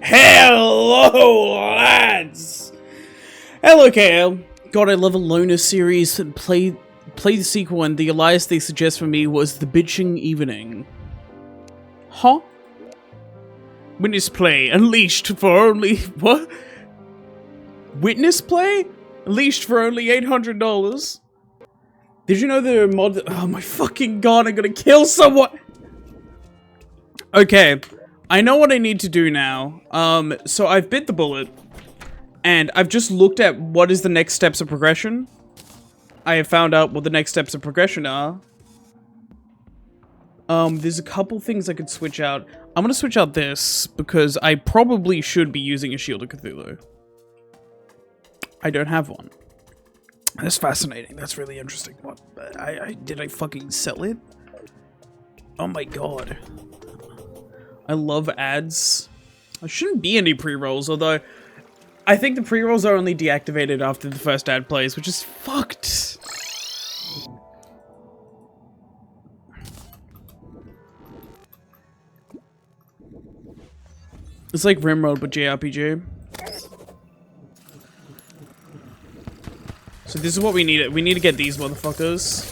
Hello, lads! Hello, KL. God, I love a loner series. Play the sequel, and the alias they suggest for me was The Bitching Evening. Huh? Witness play, unleashed for only... What? Witness play? Unleashed for only $800. Did you know there are mod... Oh my fucking god, I'm gonna kill someone! Okay, I know what I need to do now. So I've bit the bullet, and I've just looked at what is the next steps of progression. I have found out what the next steps of progression are. There's a couple things I could switch out. I'm gonna switch out this, because I probably should be using a Shield of Cthulhu. I don't have one. That's fascinating. That's really interesting. What? Did I fucking sell it? Oh my god. I love ads. There shouldn't be any pre-rolls, although I think the pre-rolls are only deactivated after the first ad plays, which is fucked. It's like Rimworld with JRPG. So this is what we need. We need to get these motherfuckers.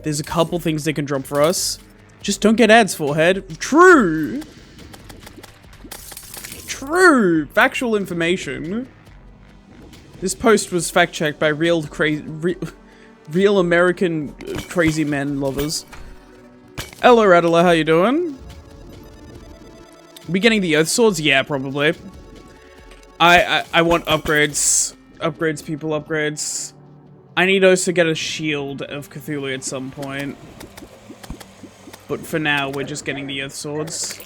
There's a couple things they can drop for us. Just don't get ads, forehead. True! True! Factual information. This post was fact-checked by real American crazy men lovers. Hello, Rattler, how you doing? We getting the Earth Swords? Yeah, probably. I want upgrades. Upgrades, people, upgrades. I need also to get a Shield of Cthulhu at some point. But for now, we're just getting the Earth Swords.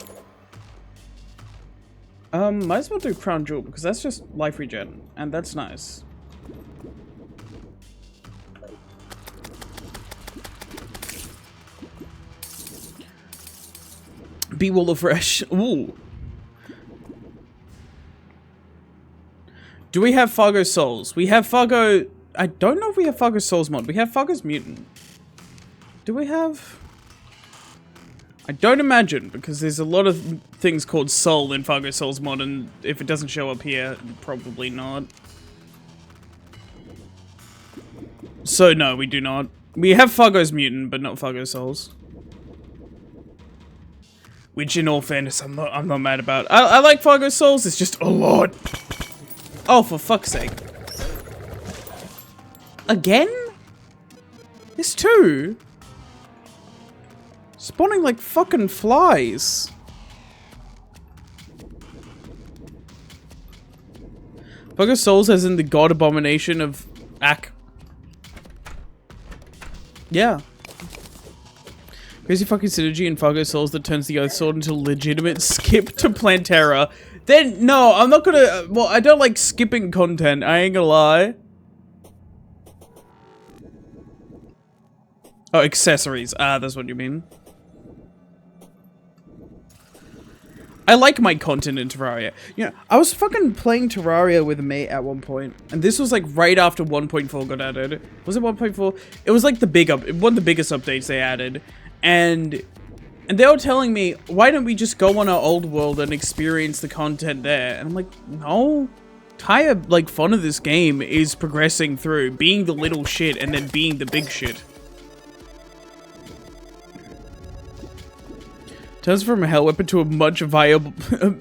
Might as well do Crown Jewel, because that's just life regen, and that's nice. Be-Wall of Fresh. Ooh. Do we have Fargo Souls? We have Fargo... I don't know if we have Fargo Souls mod. We have Fargo's Mutant. Do we have... I don't imagine, because there's a lot of things called Soul in Fargo Souls mod, and if it doesn't show up here, probably not. So no, we do not. We have Fargo's Mutant, but not Fargo Souls. Which, in all fairness, I'm not mad about. I like Fargo Souls, it's just a lot. Oh, for fuck's sake. Again? There's two? Spawning like fucking flies. Fargo Souls as in the god abomination of Ak. Yeah. Crazy fucking synergy in Fargo Souls that turns the Oath Sword into a legitimate skip to Plantera. Then, no, I'm not gonna... Well, I don't like skipping content, I ain't gonna lie. Oh, accessories. Ah, that's what you mean. I like my content in Terraria. You know, I was fucking playing Terraria with a mate at one point, and this was like right after 1.4 got added. Was it 1.4? It was like the one of the biggest updates they added, and they were telling me, why don't we just go on our old world and experience the content there? And I'm like, no. Entire like fun of this game is progressing through being the little shit and then being the big shit. Turns from a hell weapon to a much viable,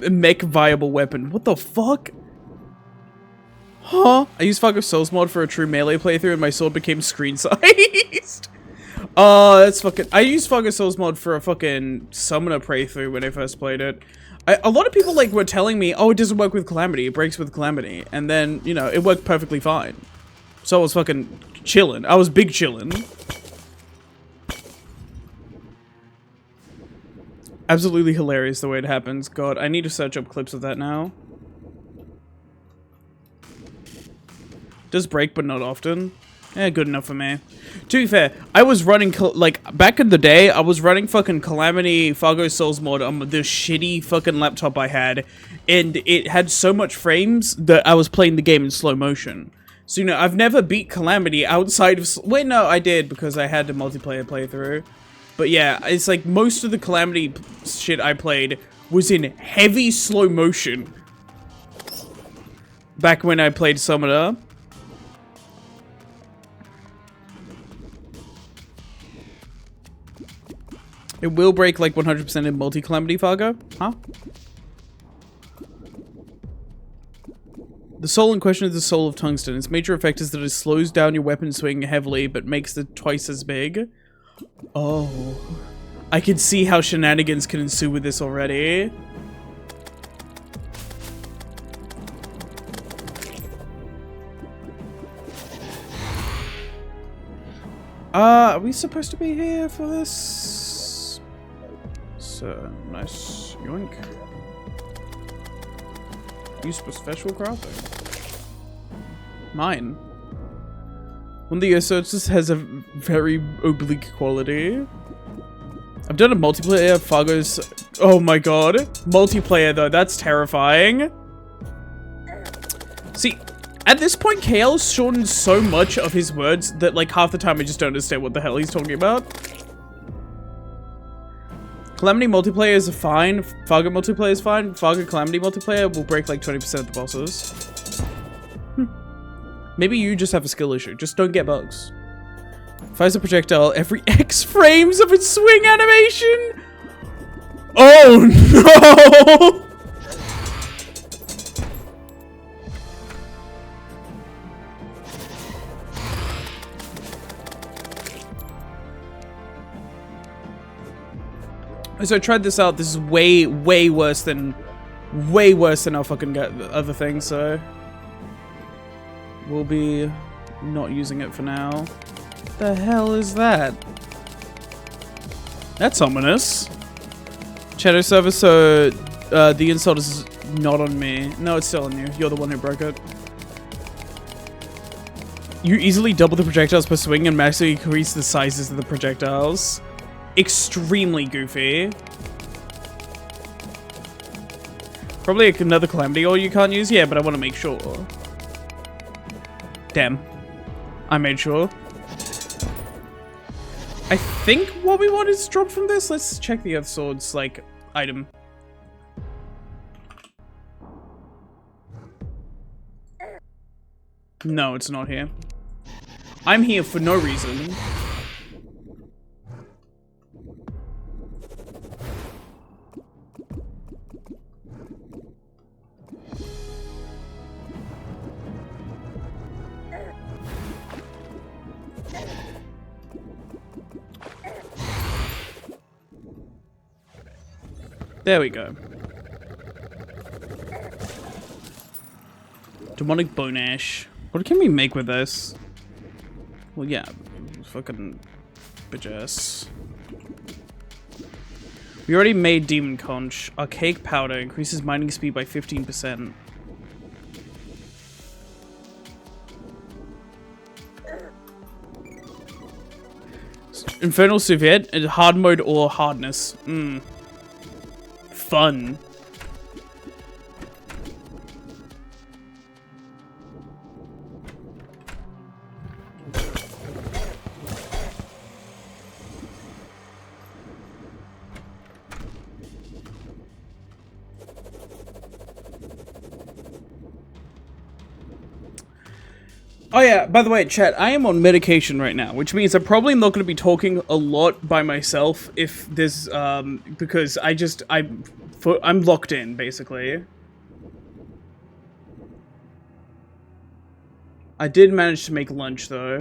mech viable weapon. What the fuck? Huh? I used Fargo Souls mod for a true melee playthrough and my sword became screen sized. That's fucking... I used Fargo Souls mod for a fucking summoner playthrough when I first played it. A lot of people like were telling me, oh, it doesn't work with Calamity, it breaks with Calamity. And then, you know, it worked perfectly fine. So I was fucking chilling. I was big chilling. Absolutely hilarious the way it happens. God, I need to search up clips of that now. Does break, but not often. Eh, good enough for me. To be fair, I was running, like, back in the day, I was running fucking Calamity Fargo Souls mod on the shitty fucking laptop I had, and it had so much frames that I was playing the game in slow motion. So, you know, I've never beat Calamity outside of... Wait, no, I did, because I had a multiplayer playthrough. But yeah, it's like most of the Calamity shit I played was in heavy slow motion. Back when I played Summoner. It will break like 100% in multi-Calamity, Fargo? Huh? The soul in question is the soul of tungsten. Its major effect is that it slows down your weapon swing heavily, but makes it twice as big. Oh. I can see how shenanigans can ensue with this already. Are we supposed to be here for this? So, nice yoink. Use for special crafting. Mine. One of the searches has a very oblique quality. I've done a multiplayer, Fargo's... Oh my god. Multiplayer though, that's terrifying. See, at this point, KL's shortened so much of his words that like half the time I just don't understand what the hell he's talking about. Calamity multiplayer is fine. Fargo multiplayer is fine. Fargo Calamity multiplayer will break like 20% of the bosses. Maybe you just have a skill issue. Just don't get bugs. Fires a projectile every X frames of its swing animation. Oh no! So I tried this out. This is way worse than our fucking other thing. So we'll be not using it for now. The hell is that? That's ominous. Shadow server. So the insult is not on me. No, it's still on you. You're the one who broke it. You easily double the projectiles per swing and massively increase the sizes of the projectiles. Extremely goofy. Probably another Calamity ore you can't use. Yeah, but I want to make sure. Damn. I made sure. I think what we want is drop from this. Let's check the Earth Sword's, like, item. No, it's not here. I'm here for no reason. There we go. Demonic Bone Ash. What can we make with this? Well, yeah. Fucking bitch. We already made Demon Conch. Archaic Powder increases mining speed by 15%. Infernal Soviet, hard mode or hardness. Fun. Oh yeah, by the way, chat, I am on medication right now, which means I'm probably not going to be talking a lot by myself if there's, because I'm locked in, basically. I did manage to make lunch, though.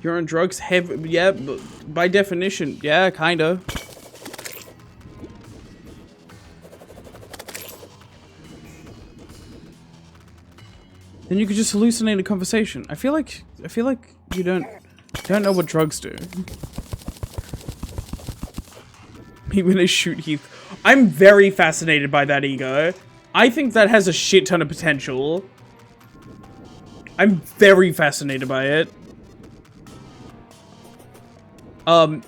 You're on drugs? Yeah, by definition, yeah, kinda. Then you could just hallucinate a conversation. I feel like you don't know what drugs do. Me when I shoot Heath. I'm very fascinated by that ego. I think that has a shit ton of potential. I'm very fascinated by it.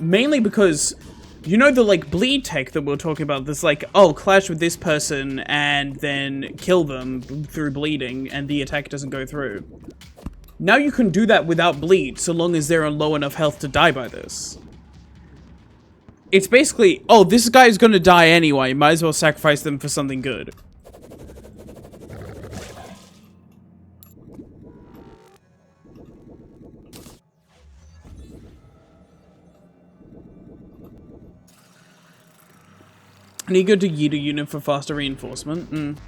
Mainly because, you know the, like, bleed tech that we were talking about? There's like, oh, clash with this person and then kill them through bleeding and the attack doesn't go through. Now you can do that without bleed, so long as they're on low enough health to die by this. It's basically, oh, this guy's gonna die anyway. Might as well sacrifice them for something good. Need to go to Yeet a unit for faster reinforcement.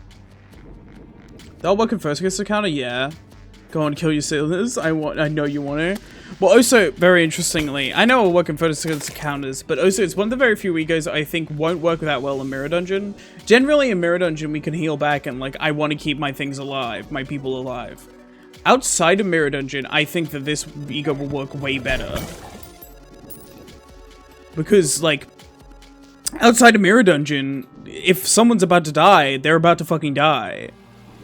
That'll work in first against the counter, yeah. Go on, kill your sailors. I know you want to. Well, also, very interestingly, I know it'll work in first against the counters, but also it's one of the very few egos I think won't work that well in Mirror Dungeon. Generally, in Mirror Dungeon, we can heal back and, like, I want to keep my things alive, my people alive. Outside of Mirror Dungeon, I think that this ego will work way better. Because, like, outside of Mirror Dungeon, if someone's about to die, they're about to fucking die.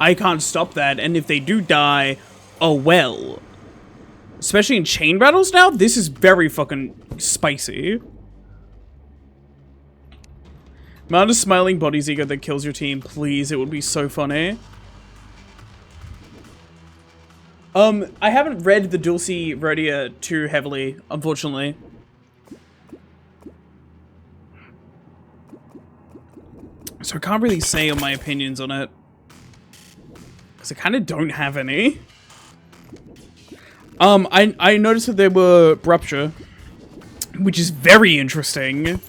I can't stop that, and if they do die, oh well. Especially in chain battles now, this is very fucking spicy. Amount of smiling bodies ego that kills your team, please, it would be so funny. I haven't read the Dulce Rhodia too heavily, unfortunately. So I can't really say my opinions on it. Because I kind of don't have any. I noticed that there were Rupture, which is very interesting.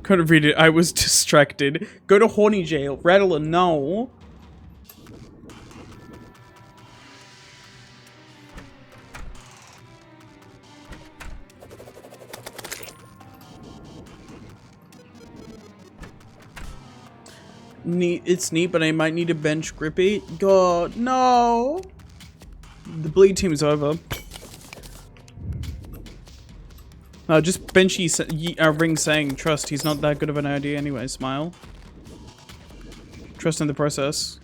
Couldn't read it, I was distracted. Go to Horny Jail, Rattler, no. It's neat, but I might need to bench Grippy. God, no! The bleed team's over. Just bench Ring saying, trust, he's not that good of an idea anyway, smile. Trust in the process.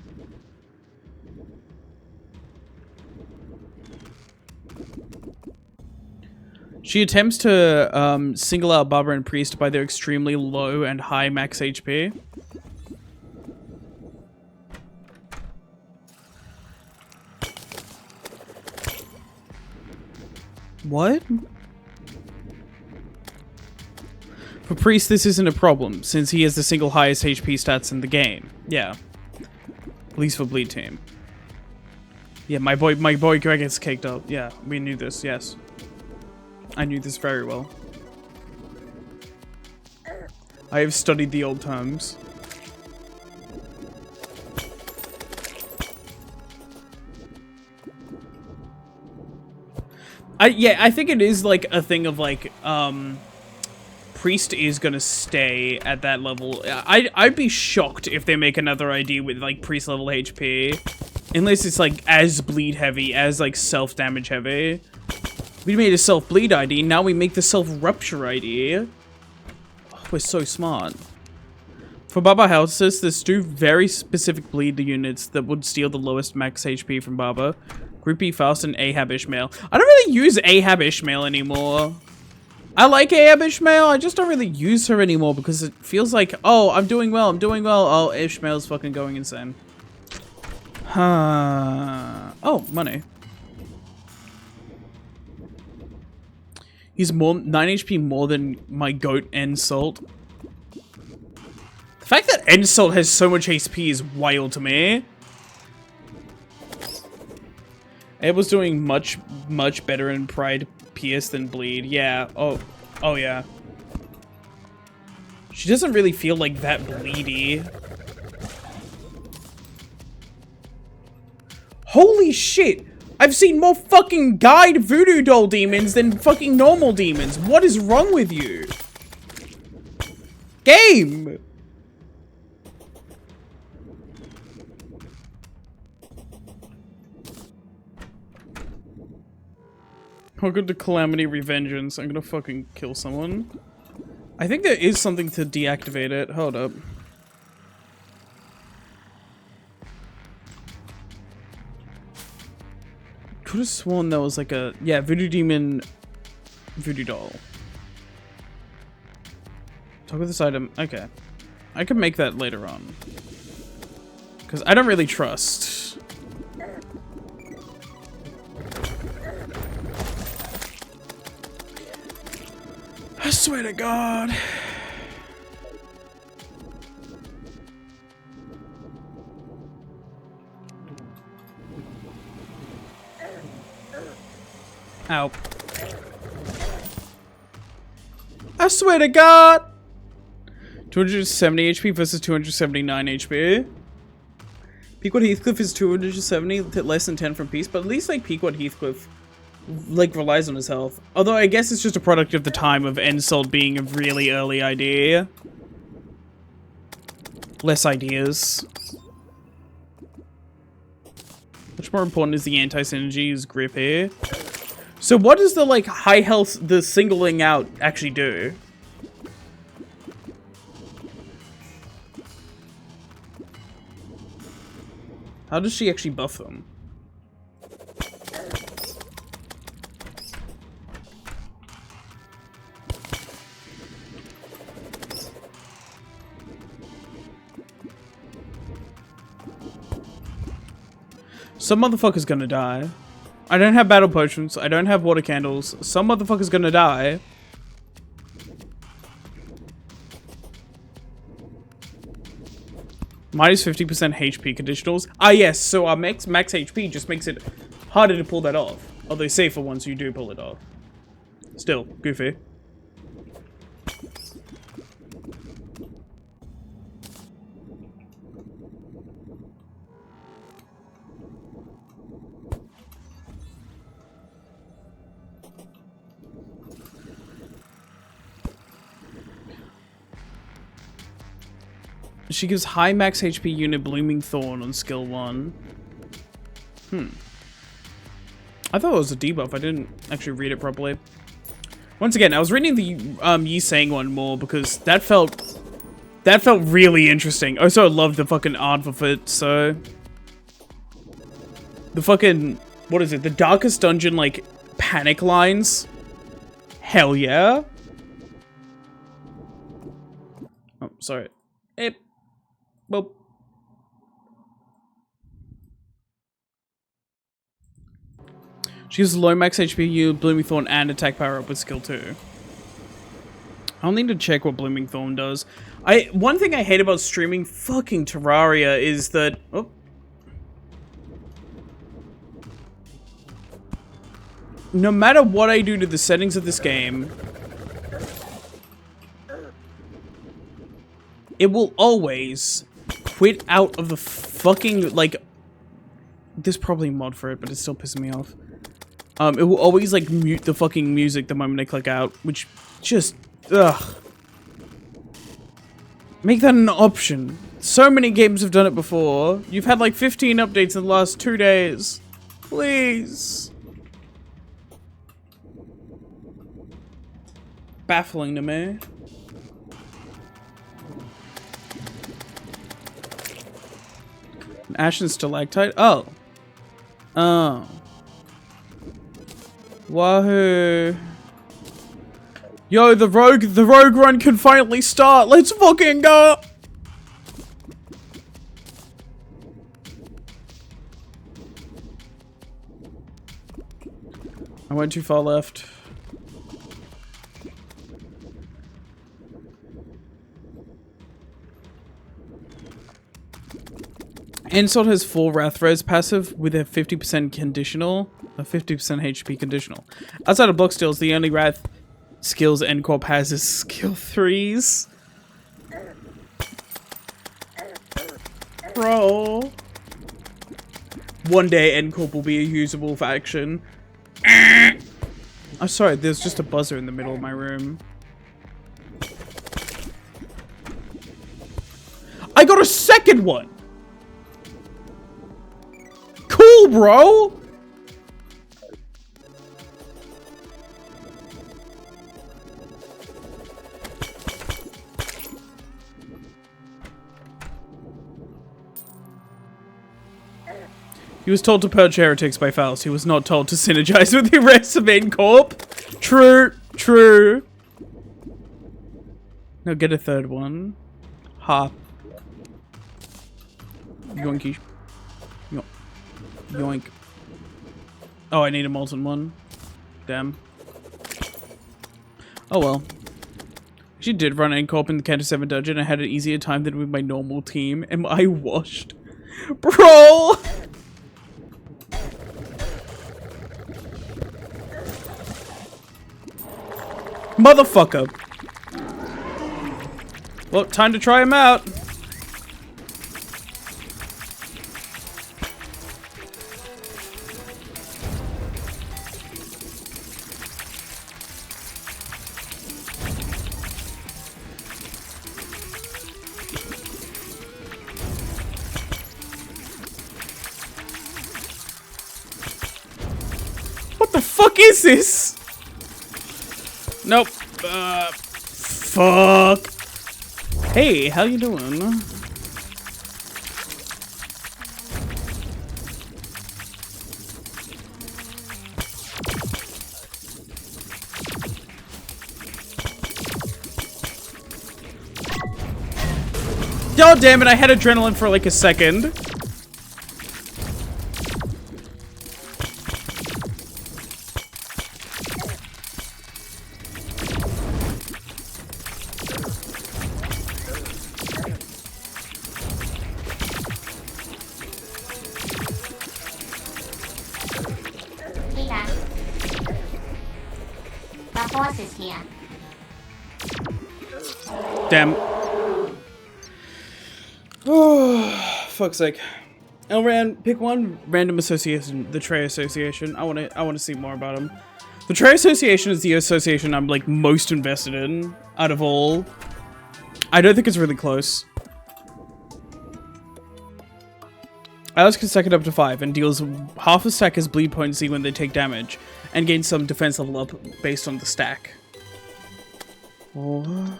She attempts to single out Barber and Priest by their extremely low and high max HP. What? For Priest, this isn't a problem, since he has the single highest HP stats in the game. Yeah. At least for Bleed Team. Yeah, my boy Greg gets caked up. Yeah, we knew this, yes. I knew this very well. I have studied the old terms. I think it is, like, a thing of, like, Priest is gonna stay at that level. I'd be shocked if they make another ID with, like, Priest level HP. Unless it's, like, as bleed heavy, as, like, self-damage heavy. We made a self-bleed ID, now we make the self-rupture ID. Oh, we're so smart. For Baba houses, there's two very specific bleed units that would steal the lowest max HP from Baba. Groupie Faust and Ahab Ishmael. I don't really use Ahab Ishmael anymore. I like Ahab Ishmael, I just don't really use her anymore because it feels like, oh, I'm doing well, I'm doing well. Oh, Ishmael's fucking going insane. Oh, money. He's 9 HP more than my goat Ensalt. The fact that Ensalt has so much HP is wild to me. Ed was doing much better in Pride Pierce than Bleed. Yeah. Oh yeah. She doesn't really feel like that bleedy. Holy shit! I've seen more fucking guide voodoo doll demons than fucking normal demons. What is wrong with you? Game! Welcome to Calamity Revengeance. I'm gonna fucking kill someone. I think there is something to deactivate it. Hold up. Could have sworn there was like a... Yeah, Voodoo Demon... Voodoo Doll. Talk with this item. Okay. I can make that later on. Because I don't really trust. I swear to God. Ow. I swear to God. 270 HP versus 279 HP. Pequod Heathcliff is 270, less than 10 from Peace, but at least like Pequod Heathcliff like relies on his health. Although I guess it's just a product of the time of Ensold being a really early idea. Less ideas. Much more important is the anti-synergy's grip here. So what does the like high health, the singling out actually do? How does she actually buff them? Some motherfucker's gonna die. I don't have battle potions. I don't have water candles. Some motherfucker's gonna die. Minus 50% HP conditionals. Ah, yes. So our max HP just makes it harder to pull that off. Although safer once you do pull it off. Still, goofy. She gives high max HP unit Blooming Thorn on skill 1. I thought it was a debuff. I didn't actually read it properly. Once again, I was reading the Yi Sang one more because that felt really interesting. Also, I loved the fucking art of it, so the fucking, what is it? The Darkest Dungeon like panic lines. Hell yeah. Oh, sorry. Well, she uses low max HP, Blooming Thorn, and attack power up with skill 2. I'll need to check what Blooming Thorn does. One thing I hate about streaming fucking Terraria is that no matter what I do to the settings of this game, it will always quit out of the fucking, like, there's probably a mod for it, but it's still pissing me off. It will always, like, mute the fucking music the moment I click out, which just, ugh. Make that an option. So many games have done it before. You've had, like, 15 updates in the last 2 days. Please. Baffling to me. Ashen Stalactite? Oh. Oh. Wahoo. Yo, the rogue run can finally start. Let's fucking go. I went too far left. Insult has 4 Wrath Res passive with a 50% conditional, a 50% HP conditional. Outside of block steals, the only Wrath skills Ncorp has is skill 3s. Bro. One day Ncorp will be a usable faction. I'm sorry, there's just a buzzer in the middle of my room. I got a second one! Cool, bro! He was told to purge heretics by Faust. He was not told to synergize with the rest of Ncorp. True, true. Now get a third one. Ha. Yoinky. Yoink. Oh, I need a molten one. Damn. Oh well. She did run in co-op in the Counter 7 dungeon. I had an easier time than with my normal team. Am I washed? Bro! Motherfucker. Well, time to try him out. What the fuck is this? Nope. Fuck. Hey, how you doing? Oh, damn it, I had adrenaline for like a second. Damn. Oh, fuck's sake. Elran, pick one random association. The Trey Association. I wanna see more about them. The Trey Association is the association I'm like most invested in out of all. I don't think it's really close. Allies can stack it up to 5 and deals half a stack as bleed potency when they take damage, and gains some defense level up based on the stack. Oh.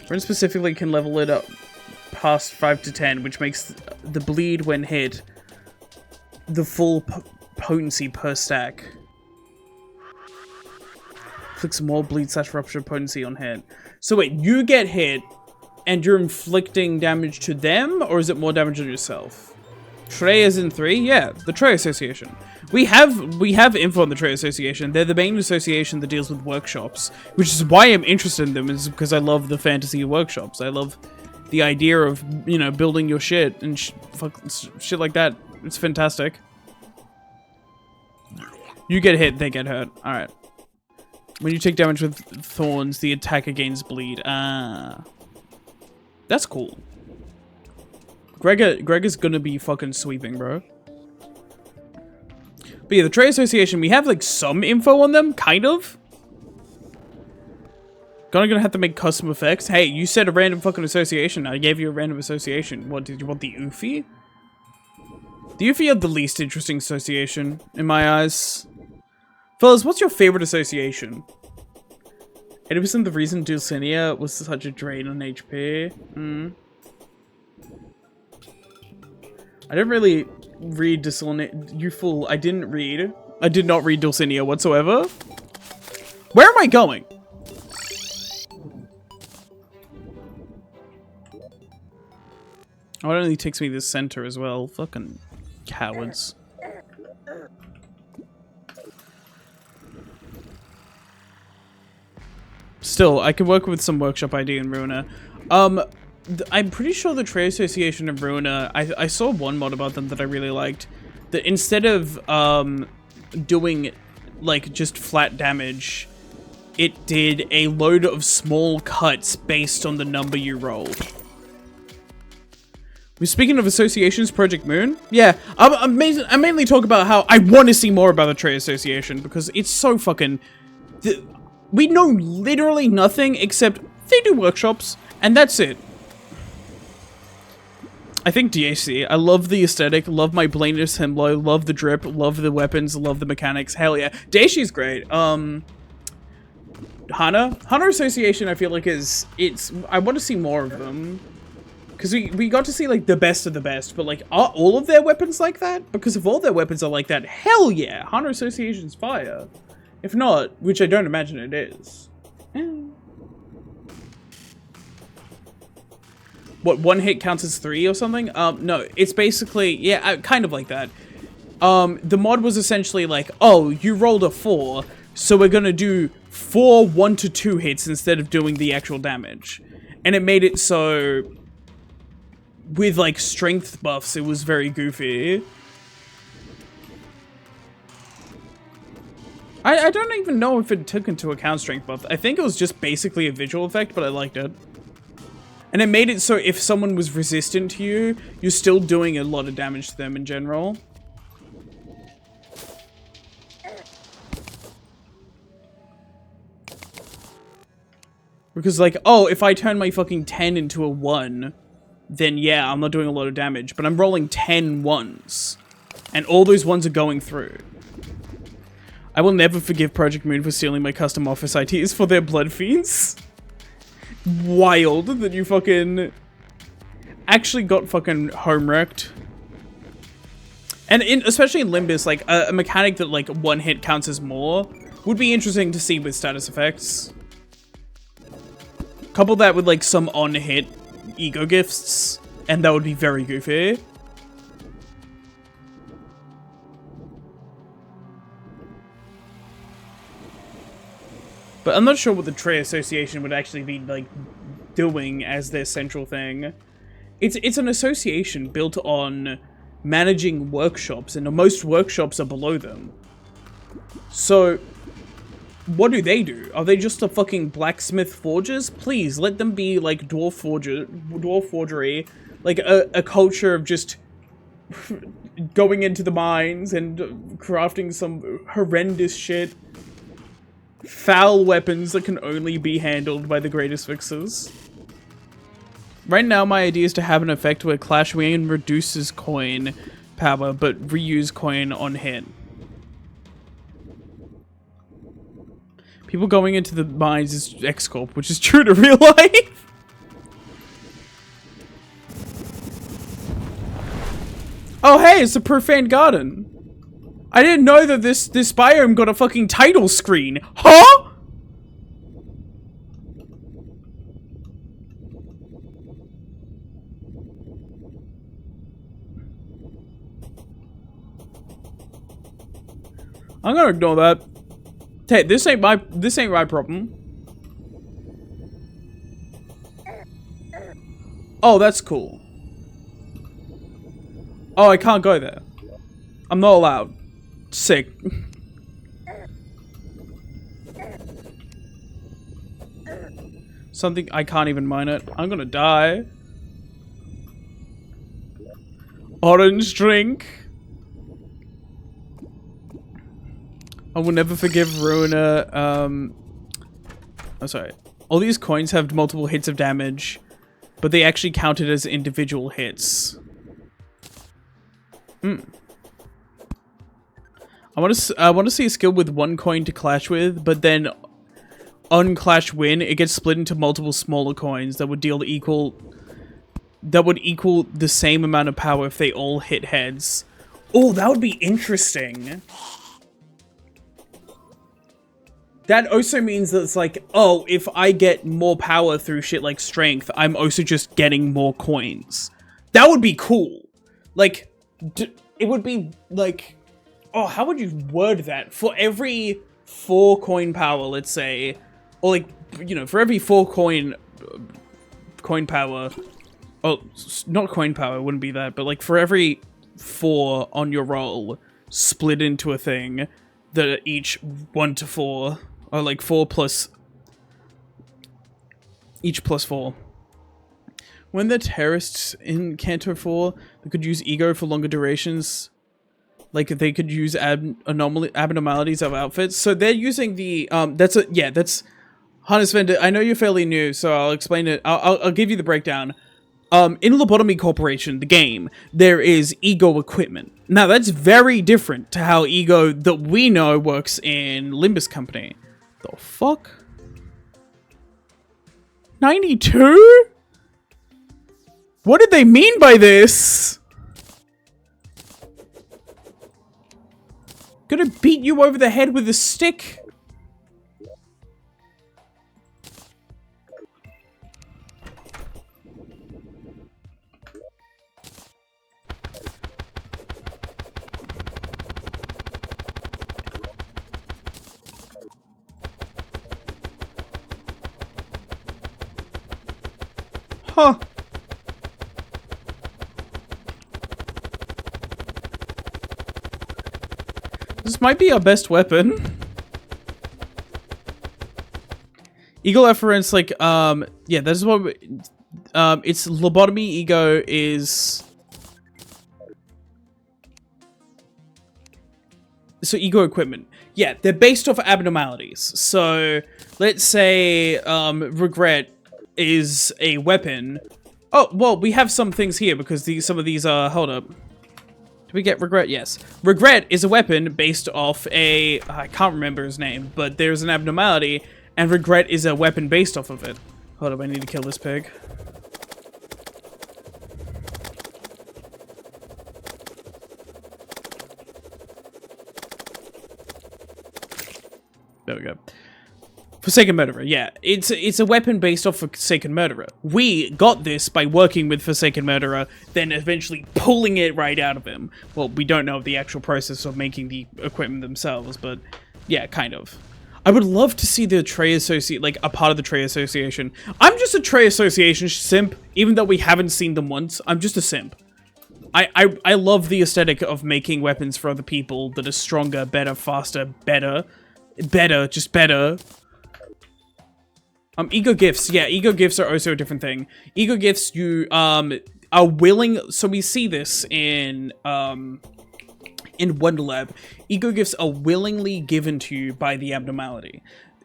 Ren specifically can level it up past 5 to 10, which makes the bleed when hit the full potency per stack. Inflicts more bleed / rupture potency on hit. So wait, you get hit and you're inflicting damage to them, or is it more damage on yourself? Trey is in 3? Yeah, the Trey Association. We have info on the Trey Association. They're the main association that deals with workshops, which is why I'm interested in them, is because I love the fantasy of workshops. I love the idea of, you know, building your shit and shit like that. It's fantastic. You get hit, they get hurt. Alright. When you take damage with thorns, the attacker gains bleed. Ah. That's cool. Greg is gonna be fucking sweeping, bro. But yeah, the Trade Association, we have like some info on them, kind of. Gonna have to make custom effects. Hey, you said a random fucking association. I gave you a random association. What, did you want the Oofy? The Oofy are the least interesting association, in my eyes. Fellas, what's your favorite association? 80% the reason Dulcinea was such a drain on HP. I didn't really read Dulcinea. You fool, I didn't read. I did not read Dulcinea whatsoever. Where am I going? Oh, it only takes me to the center as well. Fucking cowards. Still, I could work with some workshop ID in Ruina. I'm pretty sure the Trade Association of Ruina, I saw one mod about them that I really liked. That instead of doing like just flat damage, it did a load of small cuts based on the number you rolled. Speaking of associations, Project Moon, yeah, I mainly talk about how I want to see more about the Trade Association because it's so fucking. We know literally nothing except they do workshops, and that's it. I think DAC. I love the aesthetic, love my Blainus Hemlow, love the drip, love the weapons, love the mechanics. Hell yeah, DAC's great. Hana Association, I feel like I want to see more of them. Because we got to see, like, the best of the best, but, like, are all of their weapons like that? Because if all their weapons are like that, hell yeah, Hana Association's fire. If not, which I don't imagine it is. What, one hit counts as 3 or something? No, it's basically, yeah, kind of like that. The mod was essentially like, oh, you rolled a 4, so we're gonna do for 1 to 2 hits instead of doing the actual damage. And it made it so with like strength buffs, it was very goofy. I don't even know if it took into account strength buff. I think it was just basically a visual effect, but I liked it. And it made it so if someone was resistant to you, you're still doing a lot of damage to them in general. Because like, oh, if I turn my fucking 10 into a 1, then yeah, I'm not doing a lot of damage. But I'm rolling 10 1s. And all those 1s are going through. I will never forgive Project Moon for stealing my custom office ITs for their blood fiends. Wild that you fucking actually got fucking home wrecked. And especially in Limbus, like a mechanic that like 1 hit counts as more would be interesting to see with status effects. Couple that with like some on-hit ego gifts, and that would be very goofy. But I'm not sure what the Trey Association would actually be, like, doing as their central thing. It's an association built on managing workshops, and most workshops are below them. So, what do? Are they just a fucking blacksmith forgers? Please, let them be, like, dwarf forgery. Like, a culture of just going into the mines and crafting some horrendous shit. Foul weapons that can only be handled by the greatest fixers. Right now, my idea is to have an effect where Clash Wing reduces coin power, but reuse coin on hit. People going into the mines is X-Corp, which is true to real life. Oh hey, it's a Profane Garden. I didn't know that this biome got a fucking title screen. Huh? I'm gonna ignore that. Hey, this ain't my problem. Oh, that's cool. Oh, I can't go there. I'm not allowed. Sick. Something I can't even mine it. I'm gonna die. Orange drink. I will never forgive Ruiner. I'm sorry. All these coins have multiple hits of damage, but they actually counted as individual hits. I want to see a skill with 1 coin to clash with, but then on Clash Win, it gets split into multiple smaller coins that would deal equal the same amount of power if they all hit heads. Oh, that would be interesting. That also means that it's like, oh, if I get more power through shit like strength, I'm also just getting more coins. That would be cool. Like, it would be like, oh, how would you word that? For every 4 coin power, let's say, or like, you know, for every 4 coin power, oh, not coin power, it wouldn't be that, but like for every 4 on your roll, split into a thing that are each 1 to 4, or like 4 plus, each plus 4. When the terrorists in Canto 4, they could use ego for longer durations. Like, they could use abnormalities of outfits. So they're using the, that's Hannes Vendor. I know you're fairly new, so I'll explain it. I'll give you the breakdown. In Lobotomy Corporation, the game, there is ego equipment. Now, that's very different to how ego that we know works in Limbus Company. The fuck? 92? What did they mean by this? Gonna beat you over the head with a stick. Huh. This might be our best weapon. Eagle efference, like, yeah, that's what its lobotomy ego is... So, ego equipment. Yeah, they're based off abnormalities. So, let's say, regret is a weapon. Oh, well, we have some things here because some of these are... Hold up. Did we get regret? Yes. Regret is a weapon based off a... I can't remember his name, but there's an abnormality, and regret is a weapon based off of it. Hold up, I need to kill this pig. There we go. Forsaken Murderer, yeah. It's a weapon based off Forsaken Murderer. We got this by working with Forsaken Murderer, then eventually pulling it right out of him. Well, we don't know the actual process of making the equipment themselves, but yeah, kind of. I would love to see the Trey Associate, like, a part of the Trey Association. I'm just a Trey Association simp, even though we haven't seen them once. I'm just a simp. I love the aesthetic of making weapons for other people that are stronger, better, faster, better. Better, just better. Ego gifts. Yeah, ego gifts are also a different thing. Ego gifts, you, are willing... So we see this in Wonderlab. Ego gifts are willingly given to you by the abnormality.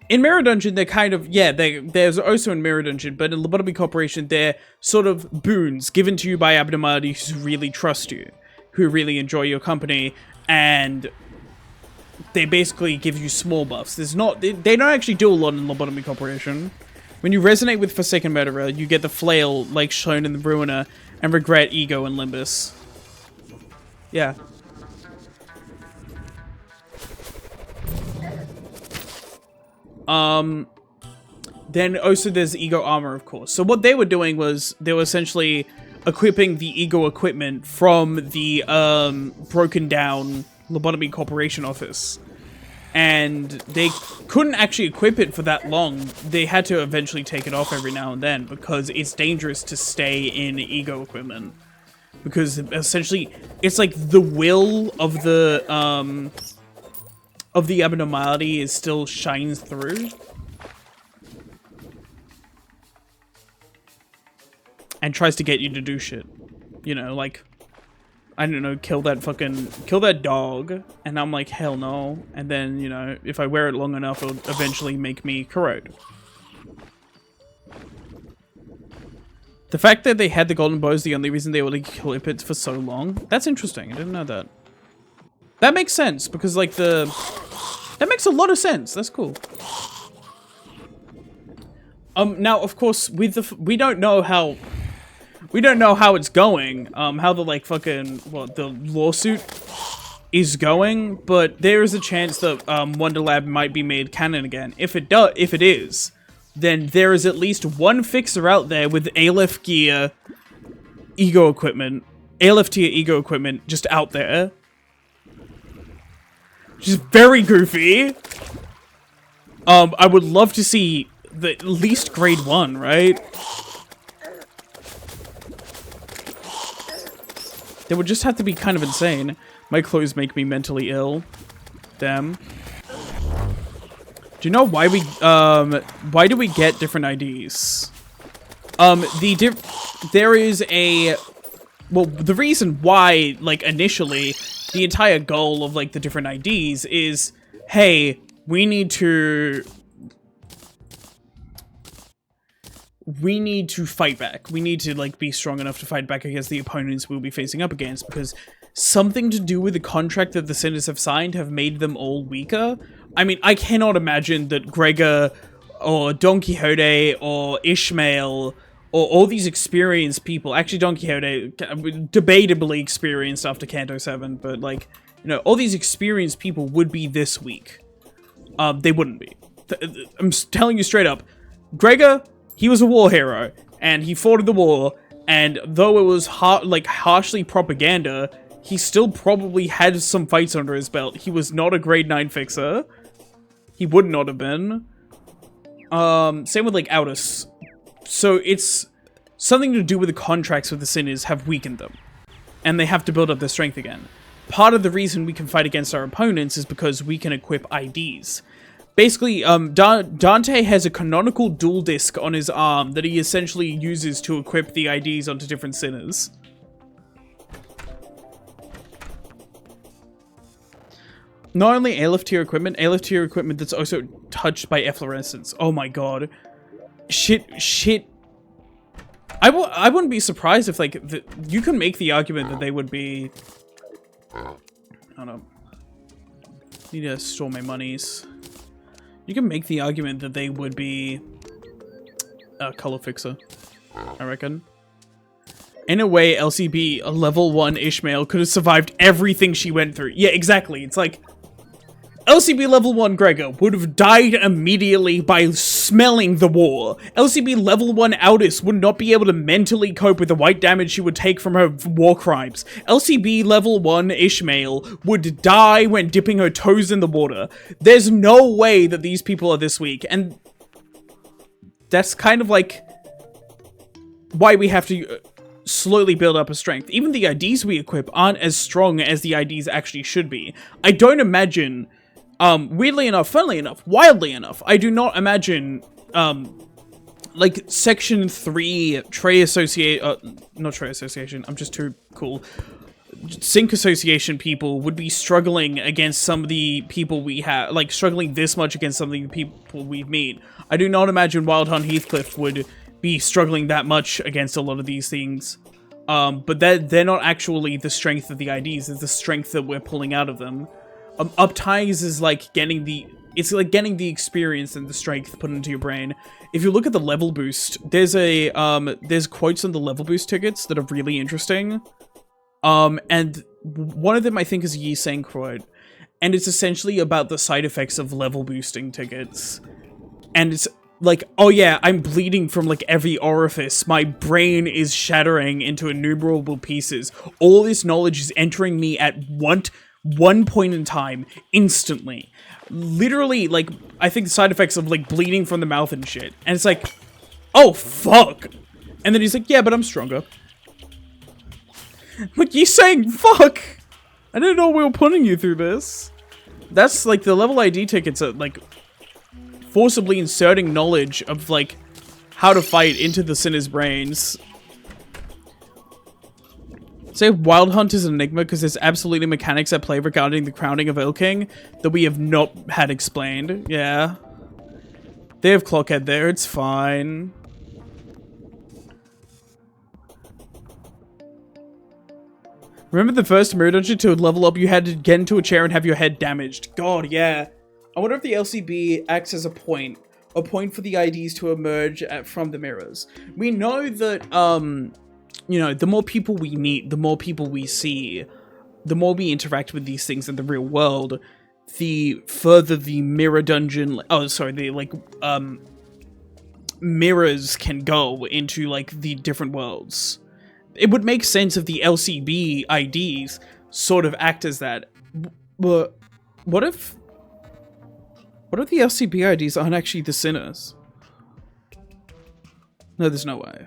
In Mirror Dungeon, they're kind of... Yeah, there's also in Mirror Dungeon, but in Lobotomy Corporation, they're sort of boons given to you by abnormalities who really trust you, who really enjoy your company, and... They basically give you small buffs. There's not... They don't actually do a lot in Lobotomy Corporation. When you resonate with Forsaken Murderer, you get the flail, like shown in the Ruiner, and regret, ego, and limbus. Yeah. Then also there's ego armor, of course. So what they were doing was, they were essentially equipping the ego equipment from the, broken down Lobotomy Corporation office, and they couldn't actually equip it for that long. They had to eventually take it off every now and then because it's dangerous to stay in ego equipment, because essentially it's like the will of the abnormality is still shines through and tries to get you to do shit, you know, like, I don't know, kill that dog, and I'm like, hell no. And then, you know, if I wear it long enough, it'll eventually make me corrode. The fact that they had the golden bow is the only reason they were able to clip it for so long. That's interesting. I didn't know that. That makes sense, because, like, that makes a lot of sense. That's cool. Now, of course, with we don't know how it's going, how the, like, fucking, what, the lawsuit is going, but there is a chance that, Wonderlab might be made canon again. If it is, then there is at least one fixer out there with Aleph gear ego equipment, Aleph tier ego equipment just out there. Which is very goofy. I would love to see the at least grade 1, right? They would just have to be kind of insane. My clothes make me mentally ill. Damn. Do you know why why do we get different IDs? There is a... Well, the reason why, like, initially, the entire goal of, like, the different IDs is, hey, we need to fight back. We need to, like, be strong enough to fight back against the opponents we'll be facing up against, because something to do with the contract that the Senators have signed have made them all weaker. I mean, I cannot imagine that Gregor, or Don Quixote, or Ishmael, or all these experienced people, actually Don Quixote, debatably experienced after Canto 7, but, like, you know, all these experienced people would be this weak. They wouldn't be. I'm telling you straight up, Gregor, he was a war hero, and he fought in the war, and though it was harshly propaganda, he still probably had some fights under his belt. He was not a grade 9 fixer. He would not have been. Same with, like, Aldous. So it's something to do with the contracts with the sinners have weakened them. And they have to build up their strength again. Part of the reason we can fight against our opponents is because we can equip IDs. Basically, Dante has a canonical dual disc on his arm that he essentially uses to equip the IDs onto different sinners. Not only airlift tier equipment that's also touched by efflorescence. Oh my god. Shit. I wouldn't be surprised if, like, you can make the argument that they would be... I don't know. Need to store my monies. You can make the argument that they would be a color fixer, I reckon. In a way, LCB, a level 1 Ishmael, could have survived everything she went through. Yeah, exactly. It's like, LCB level 1 Gregor would have died immediately by smelling the war. LCB level 1 Aldous would not be able to mentally cope with the white damage she would take from her war crimes. LCB level 1 Ishmael would die when dipping her toes in the water. There's no way that these people are this weak, and that's kind of like why we have to slowly build up a strength. Even the IDs we equip aren't as strong as the IDs actually should be. I don't imagine... weirdly enough, funnily enough, wildly enough, I do not imagine, like, Section 3 Trade Association, not Trade Association, I'm just too cool, Sync Association people would be struggling against some of the people we have, like, struggling this much against some of the people we meet. I do not imagine Wild Hunt Heathcliff would be struggling that much against a lot of these things. But they're not actually the strength of the IDs, it's the strength that we're pulling out of them. Upties is like getting the experience and the strength put into your brain. If you look at the level boost, there's quotes on the level boost tickets that are really interesting. And one of them I think is a Yi Sang quote, and it's essentially about the side effects of level boosting tickets. And it's like, oh yeah, I'm bleeding from like every orifice. My brain is shattering into innumerable pieces. All this knowledge is entering me at one point in time, instantly. Literally, like, I think the side effects of, like, bleeding from the mouth and shit. And it's like, oh, fuck. And then he's like, yeah, but I'm stronger. Like, you're saying, fuck. I didn't know we were putting you through this. That's, like, the level ID tickets are, like, forcibly inserting knowledge of, like, how to fight into the sinner's brains. Say Wild Hunt is an enigma because there's absolutely mechanics at play regarding the crowning of Earl King that we have not had explained. Yeah. They have Clockhead there, it's fine. Remember the first mirror dungeon? To level up, you had to get into a chair and have your head damaged. God, yeah. I wonder if the LCB acts as a point for the IDs to emerge from the mirrors. We know that, you know, the more people we meet, the more people we see, the more we interact with these things in the real world, the further the mirror dungeon, mirrors can go into, like, the different worlds. It would make sense if the LCB IDs sort of act as that. But what if the LCB IDs aren't actually the sinners? No, there's no way.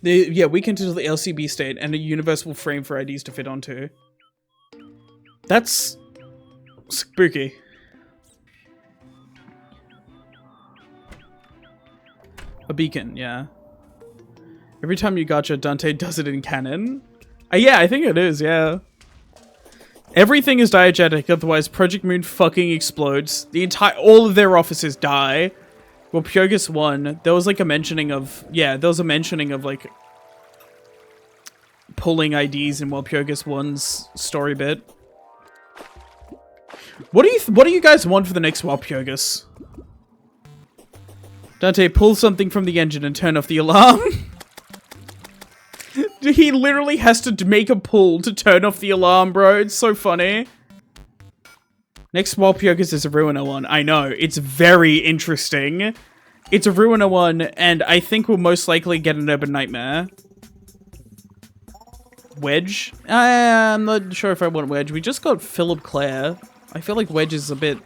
Yeah, we can do the LCB state and a universal frame for IDs to fit onto. That's spooky. A beacon, yeah. Every time you gacha, Dante does it in canon. Yeah, I think it is, yeah. Everything is diegetic, otherwise Project Moon fucking explodes. All of their officers die. Well, Pyogus 1, there was like a mentioning of, like, pulling IDs in Pyogus 1's story bit. What do you guys want for the next Pyogus? Dante, pull something from the engine and turn off the alarm. He literally has to make a pull to turn off the alarm, bro. It's so funny. Next Pyogus is a Ruiner one. I know. It's very interesting. It's a Ruiner one, and I think we'll most likely get an Urban Nightmare. Wedge? I'm not sure if I want Wedge. We just got Philip Clare. I feel like Wedge is a bit...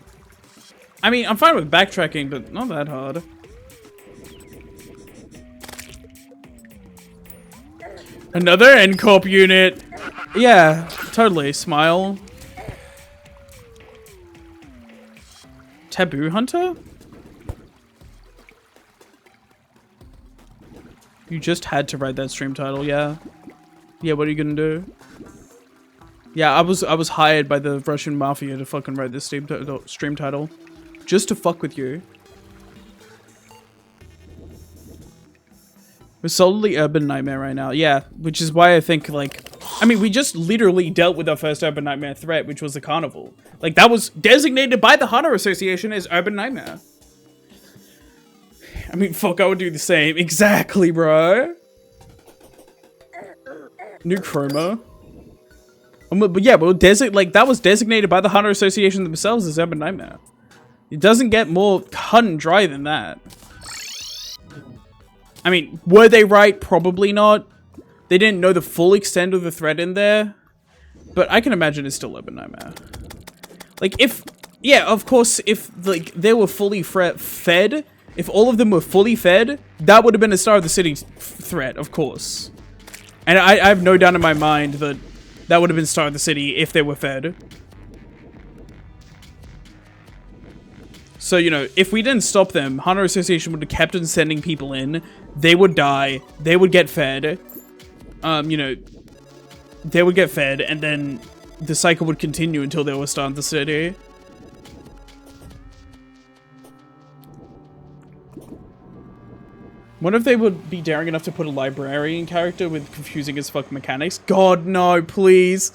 I mean, I'm fine with backtracking, but not that hard. Another NCORP unit. Yeah, totally. Smile. Taboo Hunter? You just had to write that stream title, yeah. Yeah, what are you gonna do? Yeah, I was hired by the Russian mafia to fucking write this stream title. Just to fuck with you. We're solidly Urban Nightmare right now. Yeah, which is why I think, like... I mean, we just literally dealt with our first Urban Nightmare threat, which was the Carnival. Like, that was designated by the Hunter Association as Urban Nightmare. I mean, fuck, I would do the same. Exactly, bro. New Chroma. But yeah, but that was designated by the Hunter Association themselves as Urban Nightmare. It doesn't get more cut and dry than that. I mean, were they right? Probably not. They didn't know the full extent of the threat in there. But I can imagine it's still Urban Nightmare. Like, yeah, of course, if, like, they were fully fed, if all of them were fully fed, that would have been a Star of the City threat, of course. And I have no doubt in my mind that that would have been Star of the City if they were fed. So, you know, if we didn't stop them, Hunter Association would have kept on sending people in. They would die. They would get fed. You know, they would get fed, and then the cycle would continue until they were Star of the City. What if they would be daring enough to put a librarian character with confusing as fuck mechanics? God, no, please.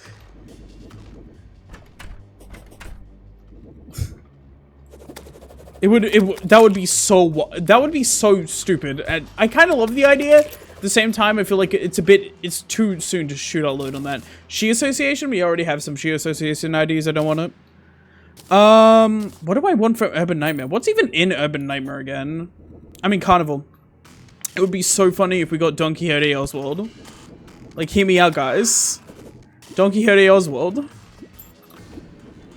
That would be so stupid. And I kind of love the idea. At the same time, I feel like it's too soon to shoot our load on that. She Association, we already have some She Association IDs. I don't want it. What do I want for Urban Nightmare? What's even in Urban Nightmare again? I mean, Carnival. It would be so funny if we got Don Quixote Oswald. Like, hear me out, guys. Don Quixote Oswald.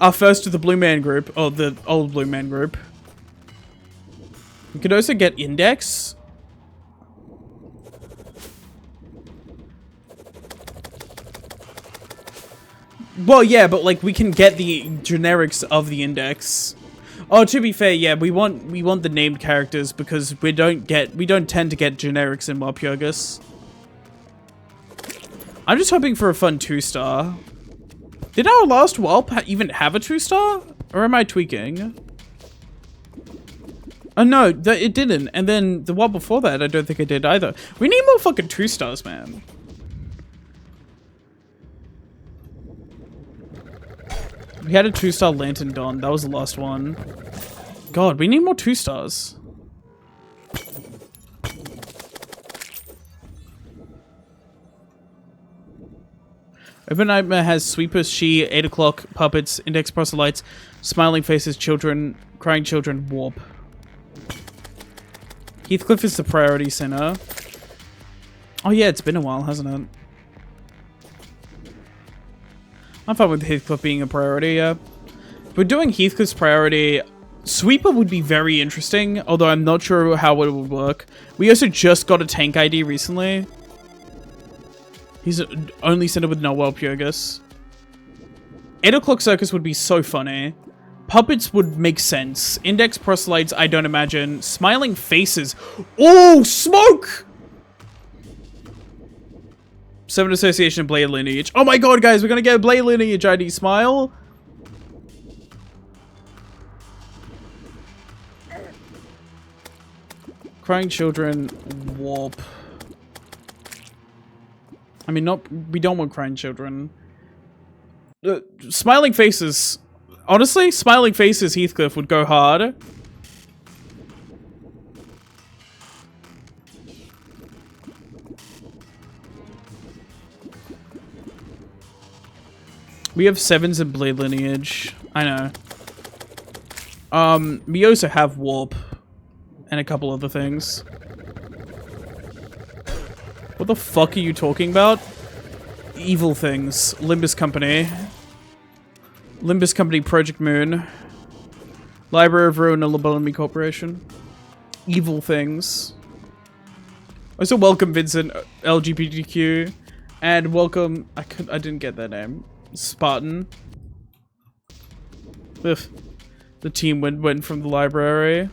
Our first to the Blue Man group, or the old Blue Man group. We could also get Index. Well, yeah, but like we can get the generics of the Index. Oh, to be fair, yeah, we want the named characters because we don't tend to get generics in Walpurgis. I'm just hoping for a fun 2-star. Did our last Walp even have a 2-star? Or am I tweaking? Oh no, it didn't. And then the one before that, I don't think it did either. We need more fucking 2-stars, man. We had a 2-star Lantern Dawn. That was the last one. God, we need more 2-stars. Urban Nightmare has Sweeper, She, 8 o'clock, Puppets, Index Proselytes, Smiling Faces, Children, Crying Children, Warp. Heathcliff is the priority center. Oh yeah, it's been a while, hasn't it? I'm fine with Heathcliff being a priority, yeah. If we're doing Heathcliff's priority, Sweeper would be very interesting, although I'm not sure how it would work. We also just got a tank ID recently. He's only center with no Walpurgis. 8 o'clock Circus would be so funny. Puppets would make sense. Index Proselytes, I don't imagine. Smiling Faces. Oh, smoke! 7 Association Blade Lineage. Oh my god, guys, we're gonna get a Blade Lineage ID. Smile. Crying Children. Warp. I mean, we don't want Crying Children. Smiling Faces. Honestly, Smiling Faces Heathcliff would go hard. We have 7s in Blade Lineage. I know. We also have Warp. And a couple other things. What the fuck are you talking about? Evil things. Limbus Company. Limbus Company, Project Moon. Library of Ruin and Lobotomy Corporation. Evil things. Also, welcome Vincent LGBTQ, and welcome. I didn't get that name. Spartan. Ugh. The team went from the library.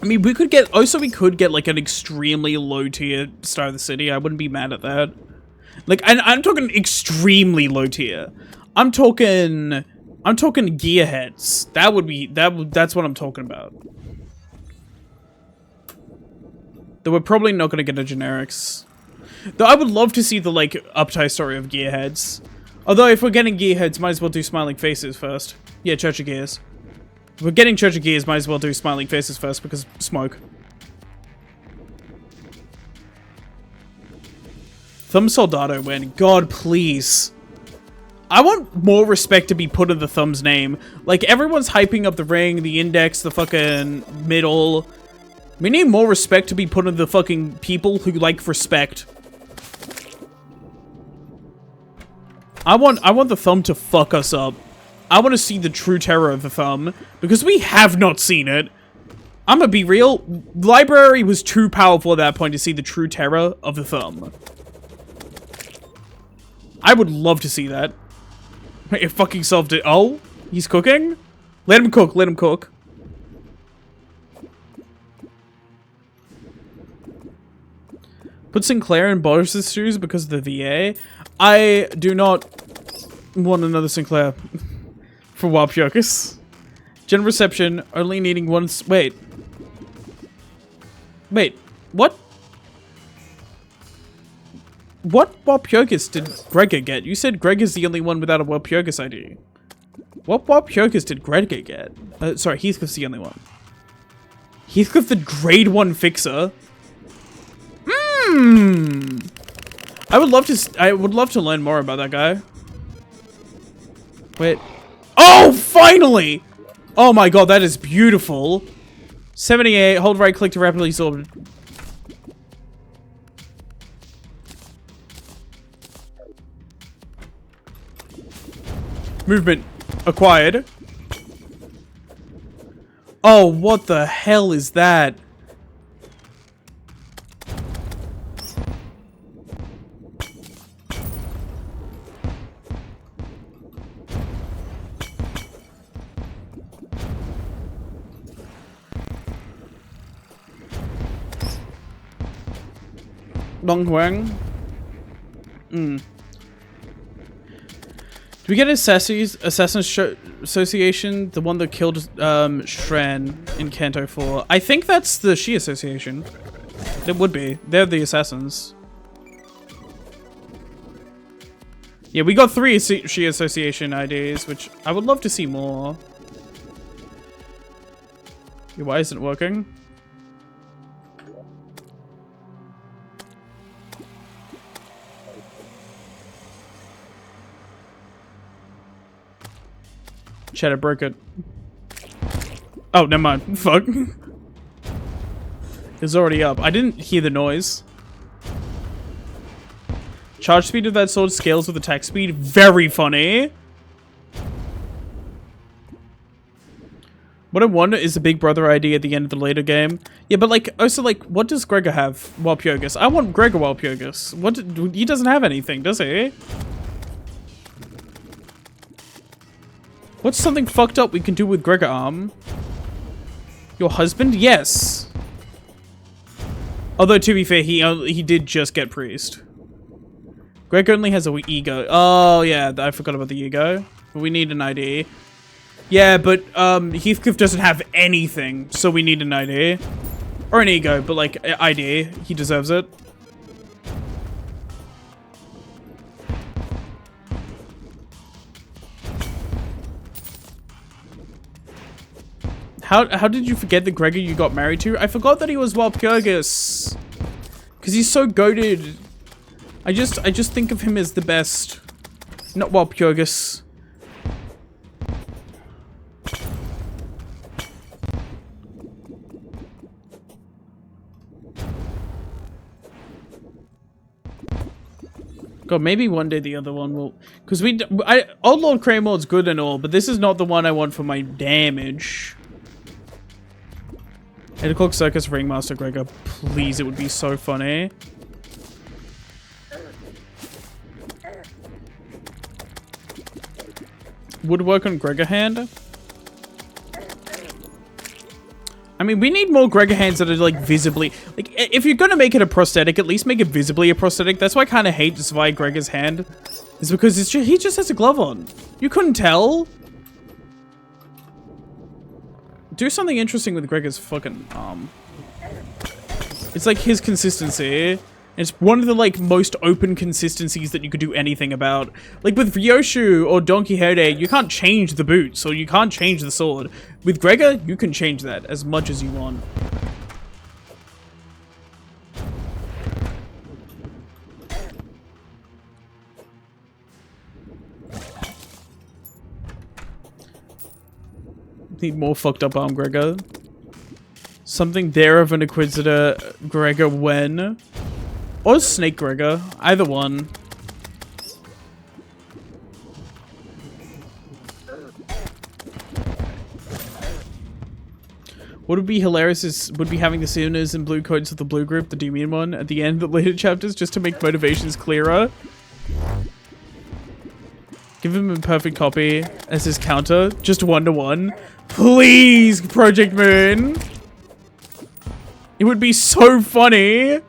I mean, we could get like an extremely low tier Star of the City. I wouldn't be mad at that. Like, I'm talking extremely low tier. I'm talking gearheads. That's what I'm talking about. Though we're probably not gonna get a generics. Though I would love to see the like uptie story of gearheads. Although if we're getting gearheads, might as well do smiling faces first. Yeah, Church of Gears. If we're getting Church of Gears, might as well do smiling faces first because smoke. Thumb Soldado win. God, please. I want more respect to be put in the Thumb's name. Like, everyone's hyping up the ring, the index, the fucking middle. We need more respect to be put in the fucking people who like respect. I want the Thumb to fuck us up. I want to see the true terror of the Thumb, because we have not seen it. I'm gonna be real. Library was too powerful at that point to see the true terror of the Thumb. I would love to see that. It fucking solved it. Oh, he's cooking? Let him cook, let him cook. Put Sinclair in Boris's shoes because of the VA. I do not want another Sinclair for Walpurgis. General reception, only needing one. Wait. Wait, what? What Walpurgis did Gregor get? You said Gregor's the only one without a Walpurgis ID. What Walpurgis did Gregor get? Sorry, Heathcliff's the only one. Heathcliff the grade 1 fixer? I would love to learn more about that guy. Wait. Oh, finally! Oh my god, that is beautiful. 78, hold right click to rapidly absorb. Movement acquired. Oh, what the hell is that? Long Huang. Do we get Assassin's Association? The one that killed Shran in Kanto 4. I think that's the Shi Association. It would be. They're the assassins. Yeah, we got 3 Shi Association IDs, which I would love to see more. Yeah, why isn't it working? Chat, I broke it. Oh, never mind. Fuck. It's already up. I didn't hear the noise. Charge speed of that sword scales with attack speed. Very funny. What I wonder is the Big Brother ID at the end of the later game. Yeah, but like, also like, what does Gregor have? Walpurgis. I want Gregor Walpurgis. He doesn't have anything, does he? What's something fucked up we can do with Gregor Arm? Your husband? Yes. Although, to be fair, he did just get priest. Greg only has a ego. Oh, yeah, I forgot about the ego. We need an ID. Yeah, but Heathcliff doesn't have anything, so we need an ID. Or an ego, but like, ID. He deserves it. How did you forget the Gregor you got married to? I forgot that he was Walpurgis. Because he's so goated. I just think of him as the best. Not Walpurgis. God, maybe one day the other one will... Because Old Lord Kramer's good and all, but this is not the one I want for my damage. 8 o'clock Circus Ringmaster Gregor. Please, it would be so funny. Woodwork on Gregor hand. I mean, we need more Gregor hands that are, like, visibly... Like, if you're gonna make it a prosthetic, at least make it visibly a prosthetic. That's why I kind of hate Zwei Gregor's hand. Is because he just has a glove on. You couldn't tell. Do something interesting with Gregor's fucking arm. It's like his consistency. It's one of the, like, most open consistencies that you could do anything about. Like, with Ryoshu or Don Quixote, you can't change the boots, or you can't change the sword. With Gregor, you can change that as much as you want. Need more fucked up arm, Gregor. Something there of an Inquisitor Gregor when... Or Snake Gregor. Either one. What would be hilarious would be having the Sinners in blue coats of the blue group, the Demon one, at the end of the later chapters, just to make motivations clearer. Give him a perfect copy as his counter, just 1-to-1. Please, Project Moon! It would be so funny!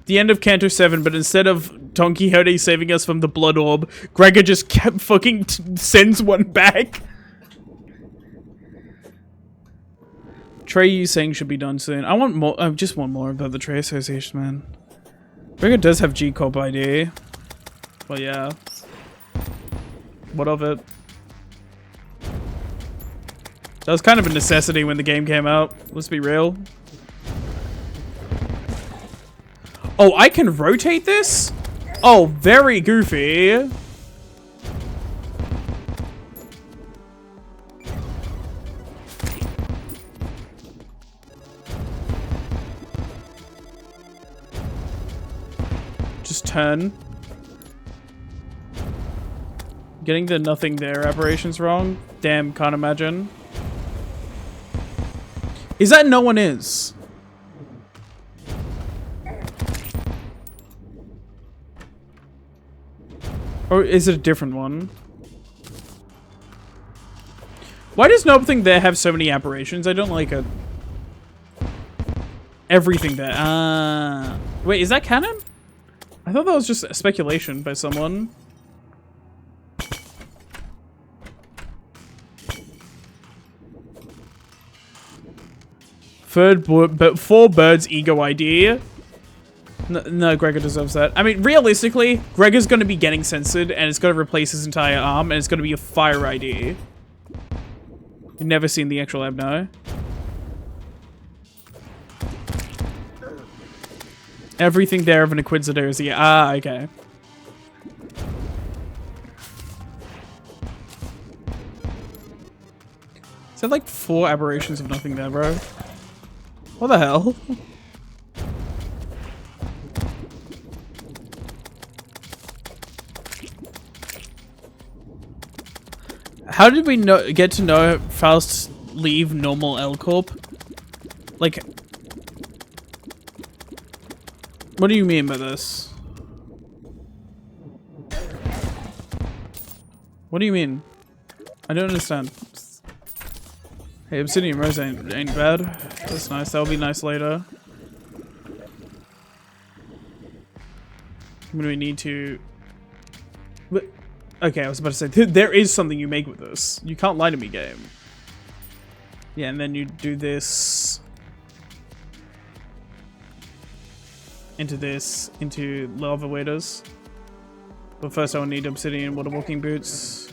The end of Canto 7, but instead of Don Quixote saving us from the blood orb, Gregor just kept fucking sends one back. Trey Yu saying should be done soon. I want more. I just want more about the Trey Association, man. Gregor does have G Corp ID. Well, yeah. What of it? That was kind of a necessity when the game came out. Let's be real. Oh, I can rotate this? Oh, very goofy. Just turn. Getting the nothing there aberrations wrong? Damn, can't imagine. Is that no one is? Or is it a different one? Why does nothing there have so many aberrations? I don't like it. Everything there. Wait, is that canon? I thought that was just a speculation by someone. Four birds ego ID. No, Gregor deserves that. I mean, realistically, Gregor's going to be getting censored, and it's going to replace his entire arm, and it's going to be a fire ID. You've never seen the actual ab, no? Everything there of an Inquisitor is the... Ah, okay. Is that like 4 aberrations of nothing there, bro? What the hell? How did we get to know Faust leave normal L Corp? Like, what do you mean by this? What do you mean? I don't understand. Hey, Obsidian Rose ain't bad. That's nice. That'll be nice later. When we need to... Okay, I was about to say, there is something you make with this. You can't lie to me, game. Yeah, and then you do this. Into this. Into lava waders. But first I will need obsidian water walking boots.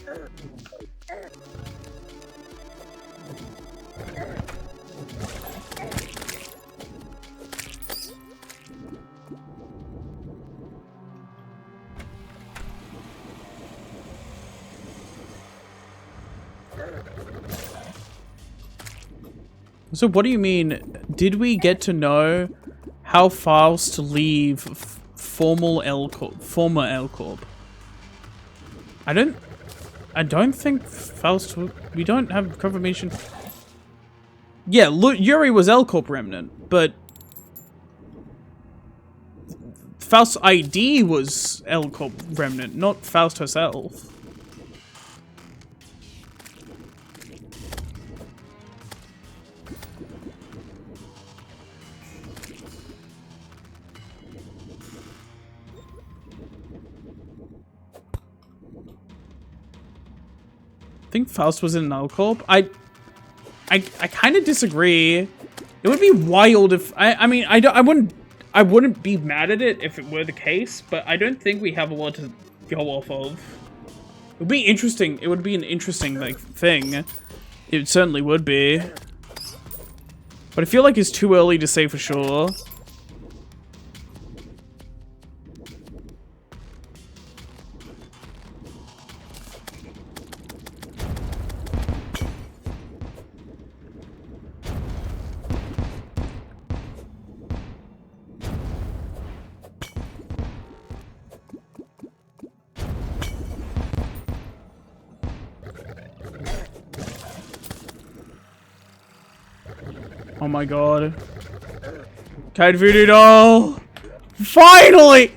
So what do you mean? Did we get to know how fast to leave former L Corp? I don't think Faust. We don't have confirmation. Yeah, look, Yuri was L Corp Remnant, but Faust's ID was L Corp Remnant, not Faust herself. I think Faust was in an L Corp. I kind of disagree. It would be wild if I mean I wouldn't be mad at it if it were the case, but I don't think we have a lot to go off of. It would be interesting. It would be an interesting like thing. It certainly would be. But I feel like it's too early to say for sure. Oh my god. Cat voodoo doll! Finally!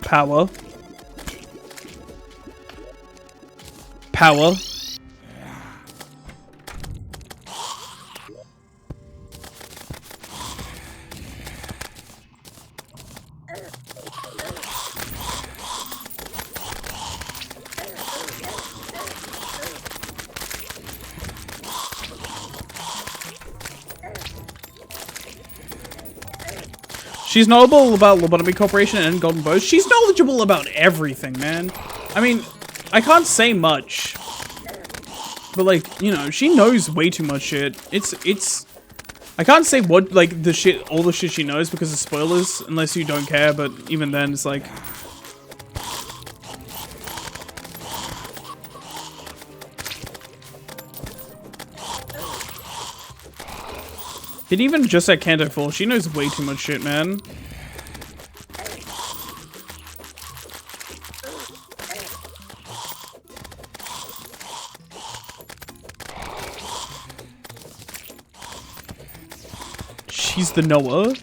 Power. Power. She's knowledgeable about Lobotomy Corporation and Golden Bows. She's knowledgeable about everything, man. I mean, I can't say much. But, like, you know, she knows way too much shit. It's... I can't say what, like, all the shit she knows because of spoilers, unless you don't care, but even then, it's like... But even just at Canto 4, she knows way too much shit, man. She's the Noah.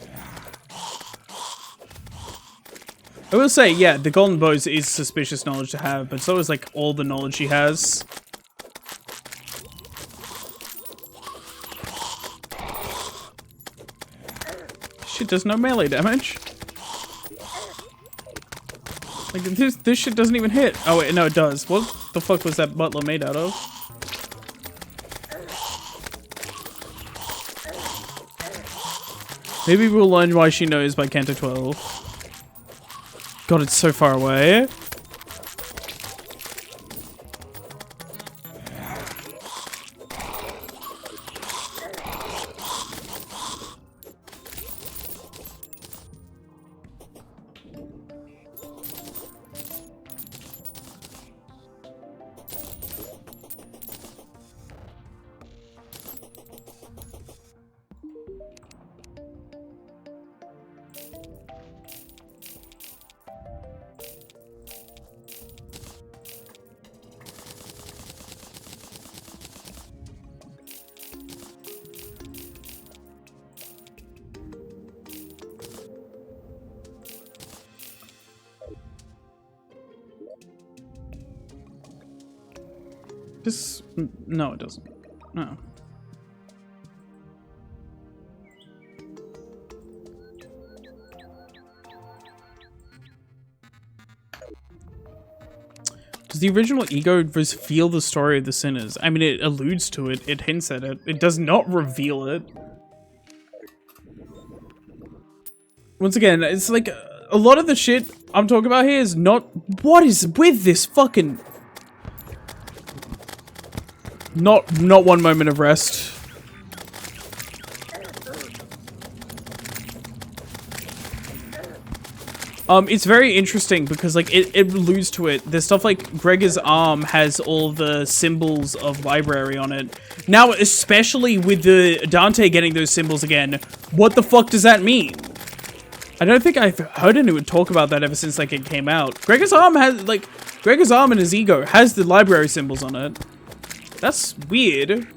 I will say, yeah, the Golden Bows is suspicious knowledge to have, but so is, like, all the knowledge she has. Shit does no melee damage. Like, this shit doesn't even hit. Oh, wait, no, it does. What the fuck was that butler made out of? Maybe we'll learn why she knows by Canto 12. God, it's so far away. This... No, it doesn't. No. Does the original ego reveal the story of the sinners? I mean, it alludes to it, it hints at it. It does not reveal it. Once again, it's like, a lot of the shit I'm talking about here is not... What is with this fucking... Not one moment of rest. It's very interesting because, like, it alludes to it. There's stuff like Gregor's arm has all the symbols of library on it. Now, especially with the Dante getting those symbols again, what the fuck does that mean? I don't think I've heard anyone talk about that ever since, like, it came out. Gregor's arm and his ego has the library symbols on it. That's weird.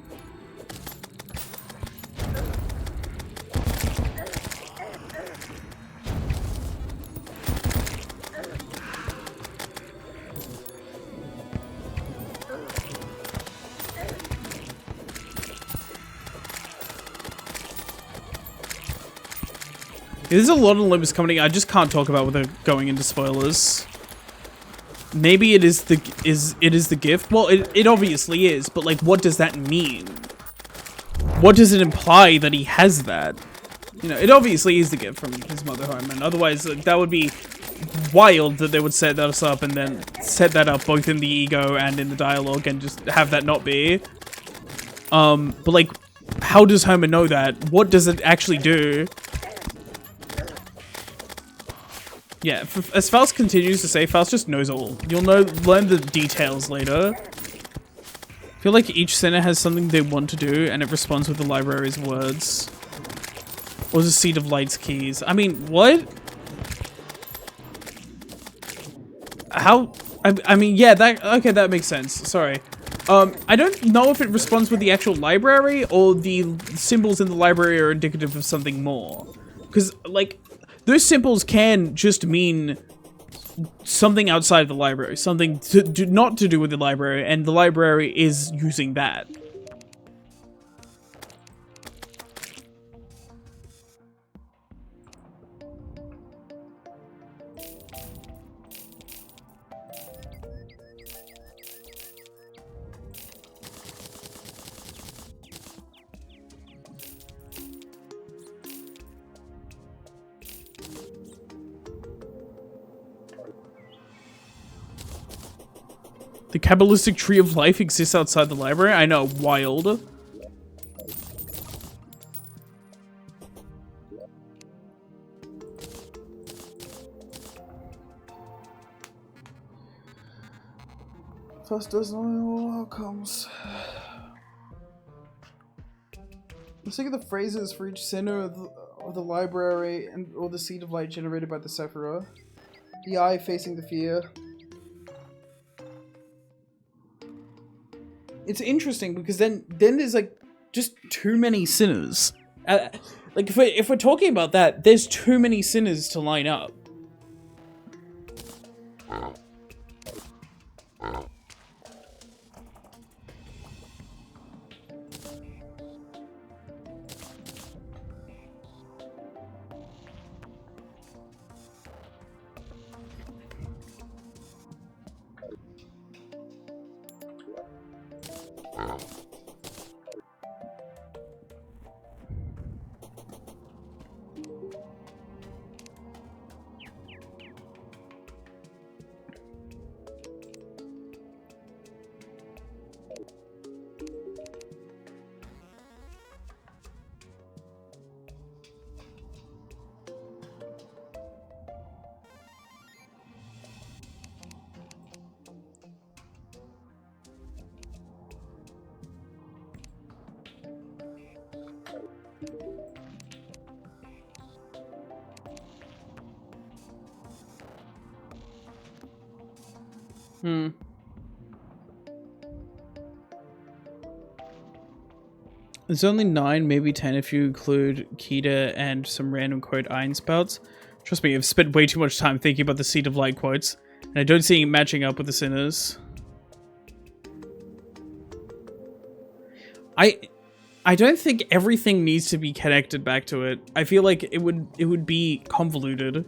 There's a lot of limits coming. I just can't talk about without going into spoilers. Maybe it is the gift. Well, it obviously is, but like, what does that mean? What does it imply that he has that? You know, it obviously is the gift from his mother Harman. Otherwise, that would be wild that they would set us up and then set that up both in the ego and in the dialogue and just have that not be. But like, how does Herman know that? What does it actually do? Yeah, as Faust continues to say, Faust just knows all. You'll learn the details later. I feel like each sinner has something they want to do, and it responds with the library's words. Or the Seed of Light's keys. I mean, what? How? I mean, yeah, okay, that makes sense. Sorry. I don't know if it responds with the actual library, or the symbols in the library are indicative of something more. Because, like, those symbols can just mean something outside of the library, something not to do with the library, and the library is using that. The Kabbalistic Tree of Life exists outside the library? I know, wild. First does not know all outcomes. Let's think of the phrases for each center of the library and or the seed of light generated by the Sephira. The eye facing the fear. It's interesting because then there's like just too many sinners. Like if we're talking about that, there's too many sinners to line up. There's only 9, maybe 10 if you include Kita and some random quote iron spouts. Trust me, I've spent way too much time thinking about the Seed of Light quotes, and I don't see it matching up with the sinners. I don't think everything needs to be connected back to it. I feel like it would be convoluted.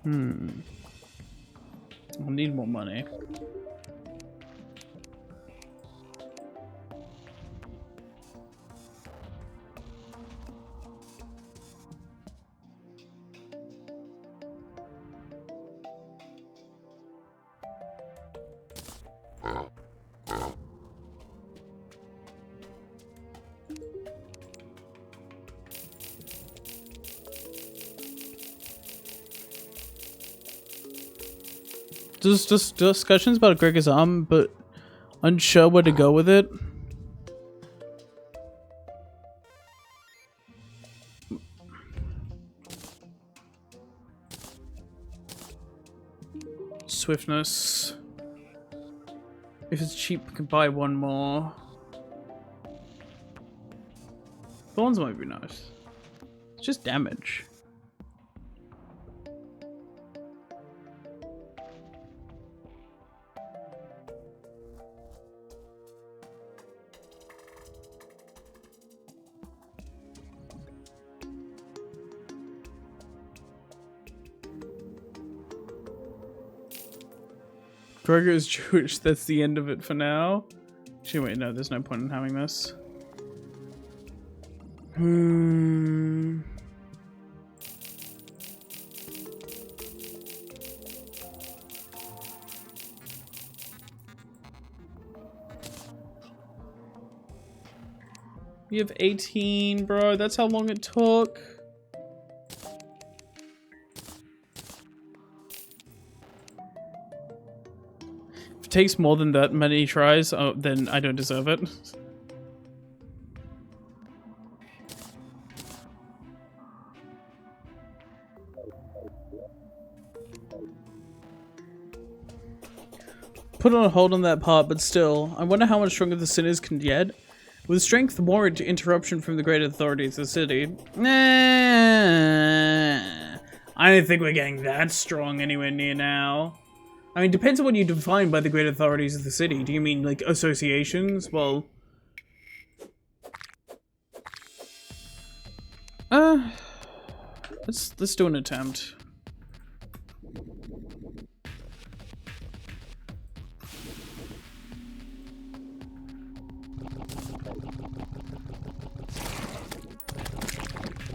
I'll need more money. Just discussions about Gregor's arm, but unsure where to go with it. Swiftness. If it's cheap, we can buy one more. Thorns might be nice. It's just damage. Gregor is Jewish, that's the end of it for now. Actually, wait, no, there's no point in having this. You have 18, bro. That's how long it took. If it takes more than that many tries, then I don't deserve it. Put on a hold on that part, but still, I wonder how much stronger the sinners can get. With strength warrant interruption from the great authorities of the city. Nah, I don't think we're getting that strong anywhere near now. I mean, depends on what you define by the great authorities of the city. Do you mean, like, associations? Well... Let's do an attempt.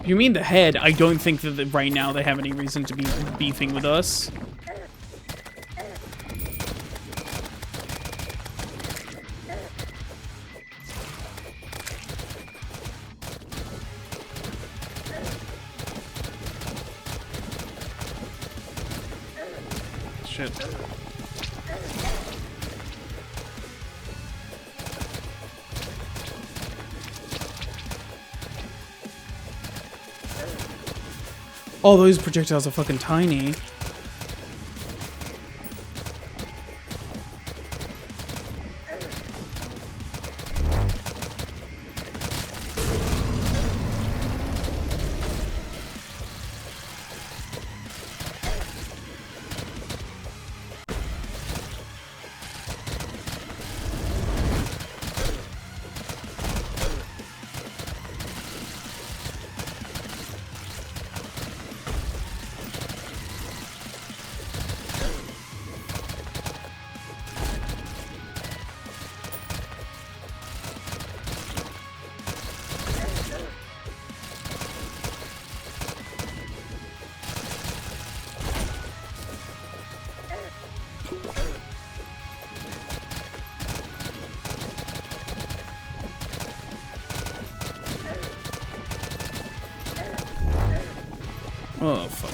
You mean the head? I don't think that right now they have any reason to be beefing with us. Shit. Oh, those projectiles are fucking tiny. Oh, fuck.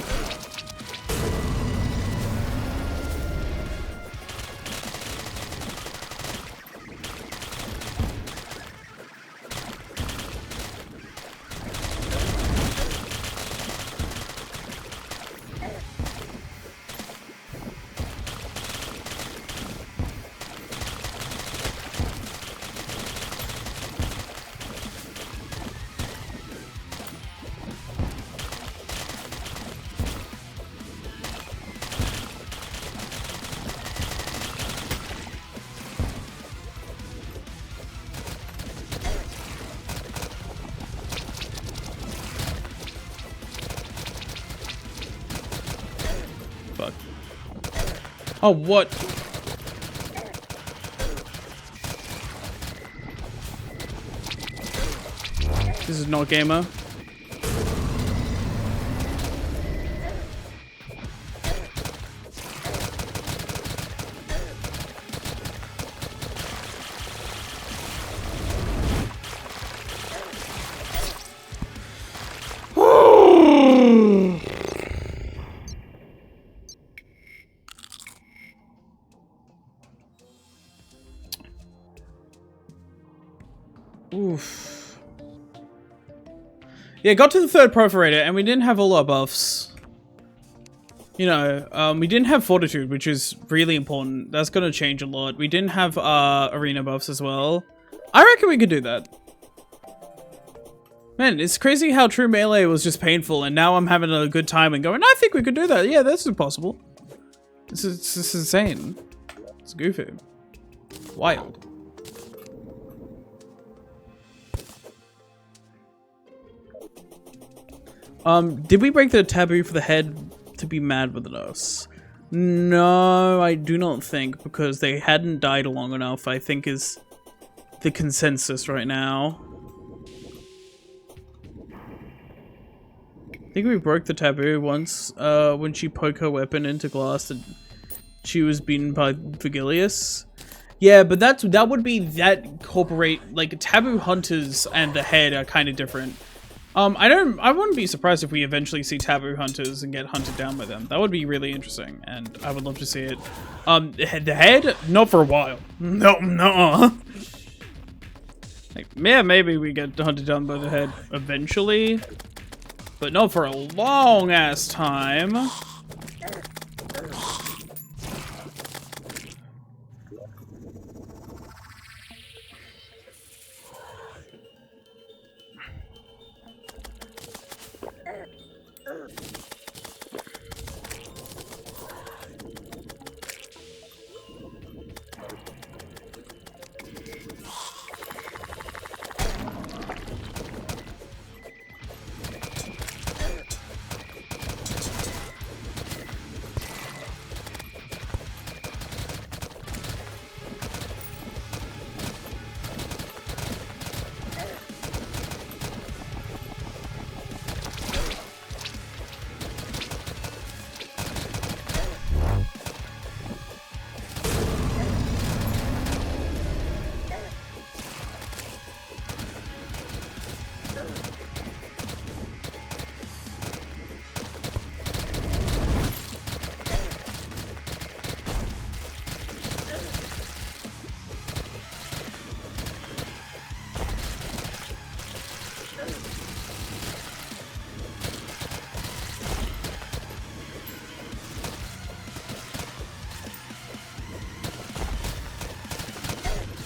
Oh, what? This is not gamer. Oof. Yeah, got to the third perforator and we didn't have all our buffs. You know, we didn't have fortitude, which is really important. That's gonna change a lot. We didn't have arena buffs as well. I reckon we could do that. Man, it's crazy how true melee was just painful and now I'm having a good time and going, I think we could do that. Yeah, this is possible. This is insane. It's goofy. Wild. Did we break the taboo for the head to be mad with us? No, I do not think, because they hadn't died long enough, I think is the consensus right now. I think we broke the taboo once, when she poked her weapon into glass and she was beaten by Vigilius. Yeah, but that would be that corporate, like, taboo hunters and the head are kind of different. I wouldn't be surprised if we eventually see taboo hunters and get hunted down by them. That would be really interesting, and I would love to see it. The head? Not for a while. No. Like, yeah, maybe we get hunted down by the head eventually, but not for a long ass time.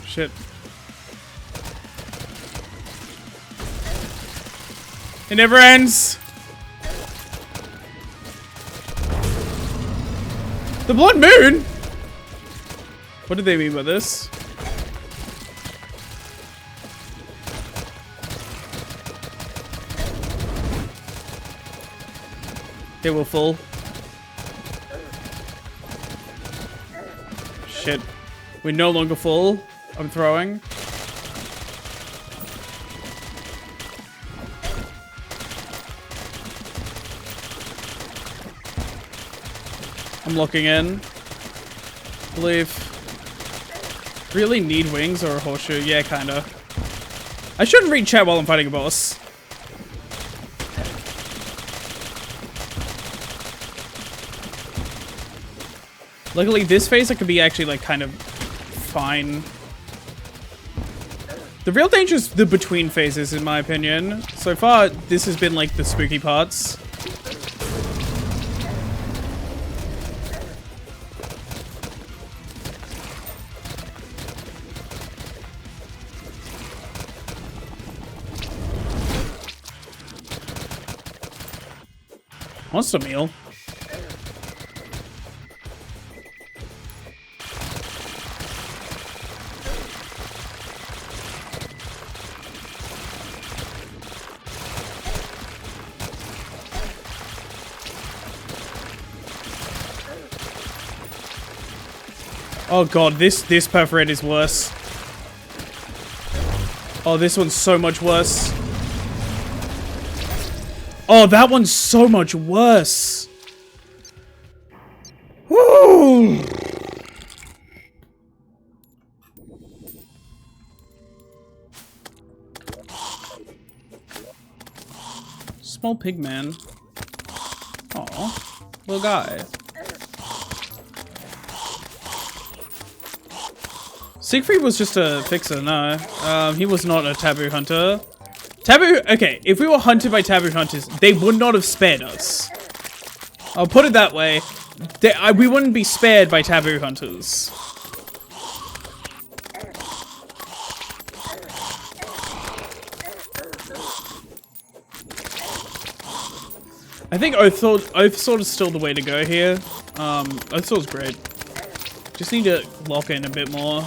Shit. It never ends. The Blood Moon? What did they mean by this? Okay, we're full. Shit. We're no longer full. I'm throwing. I'm locking in. Believe. Really need wings or a horseshoe? Yeah, kinda. I shouldn't read chat while I'm fighting a boss. Luckily, this phase I could be actually like kind of fine. The real danger is the between phases, in my opinion. So far, this has been like the spooky parts. Monster meal. Oh god, this perforate is worse. Oh, this one's so much worse. Oh, that one's so much worse. Woo! Small pig man. Aw, little guy. Siegfried was just a fixer, no. He was not a taboo hunter. Okay, if we were hunted by taboo hunters, they would not have spared us. I'll put it that way. We wouldn't be spared by taboo hunters. I think Oath Sword is still the way to go here. Oath Sword's great. Just need to lock in a bit more.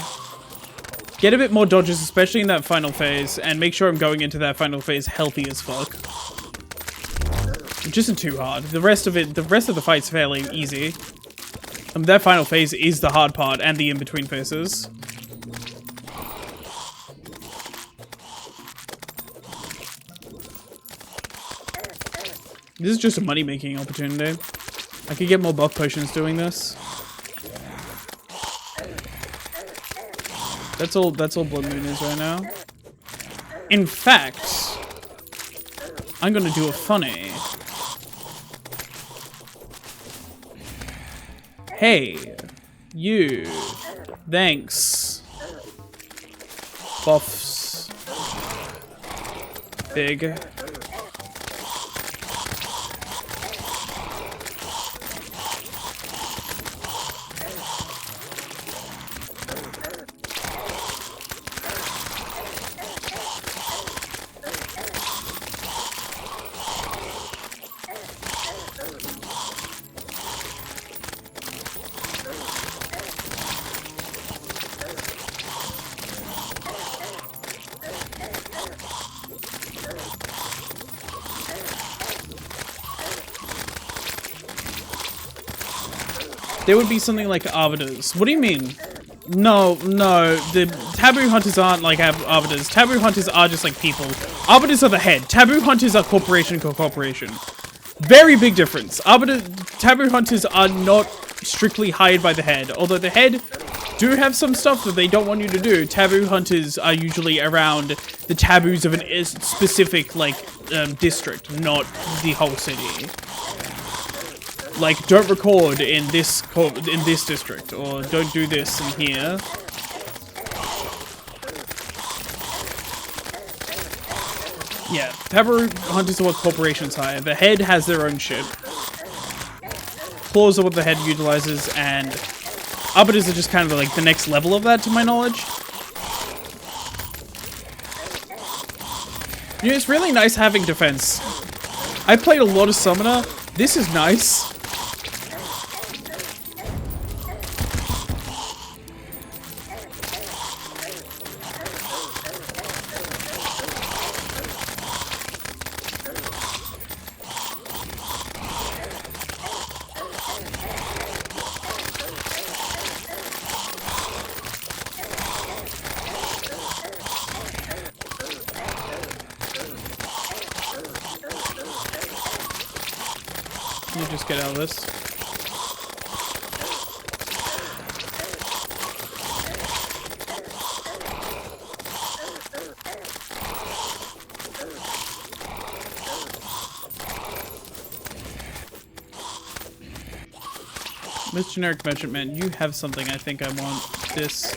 Get a bit more dodges, especially in that final phase, and make sure I'm going into that final phase healthy as fuck. It isn't too hard. The rest of the fight's fairly easy. That final phase is the hard part, and the in-between phases. This is just a money-making opportunity. I could get more buff potions doing this. That's all Blood Moon is right now. In fact, I'm gonna do a funny. Hey, you. Thanks. Buffs. Big. There would be something like arbiters. What do you mean? No, the taboo hunters aren't like arbiters. Taboo hunters are just like people. Arbiters are the head. Taboo hunters are corporation to corporation. Very big difference. Taboo hunters are not strictly hired by the head. Although the head do have some stuff that they don't want you to do. Taboo hunters are usually around the taboos of a specific like district, not the whole city. Like, don't record in this district, or don't do this in here. Yeah, taboo hunters are what corporations hire. The head has their own shit. Claws are what the head utilizes, and arbiters are just kind of like the next level of that, to my knowledge. You know, it's really nice having defense. I played a lot of Summoner. This is nice. You just get out of this. Miss Generic Merchant Man, you have something I think I want. This.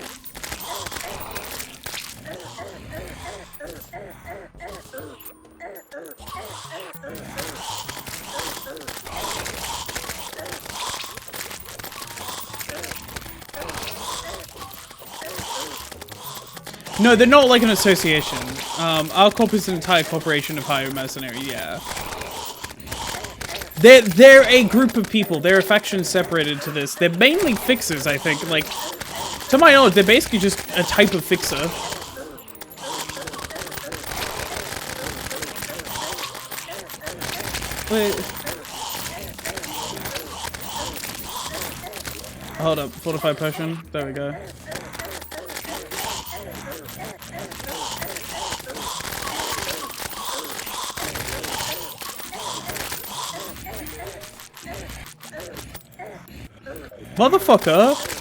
No, they're not like an association. Our corp is an entire corporation of higher mercenary, yeah. They're a group of people. They're a faction separated to this. They're mainly fixers, I think. Like, to my knowledge, they're basically just a type of fixer. Wait. Hold up, fortified potion. There we go. Motherfucker!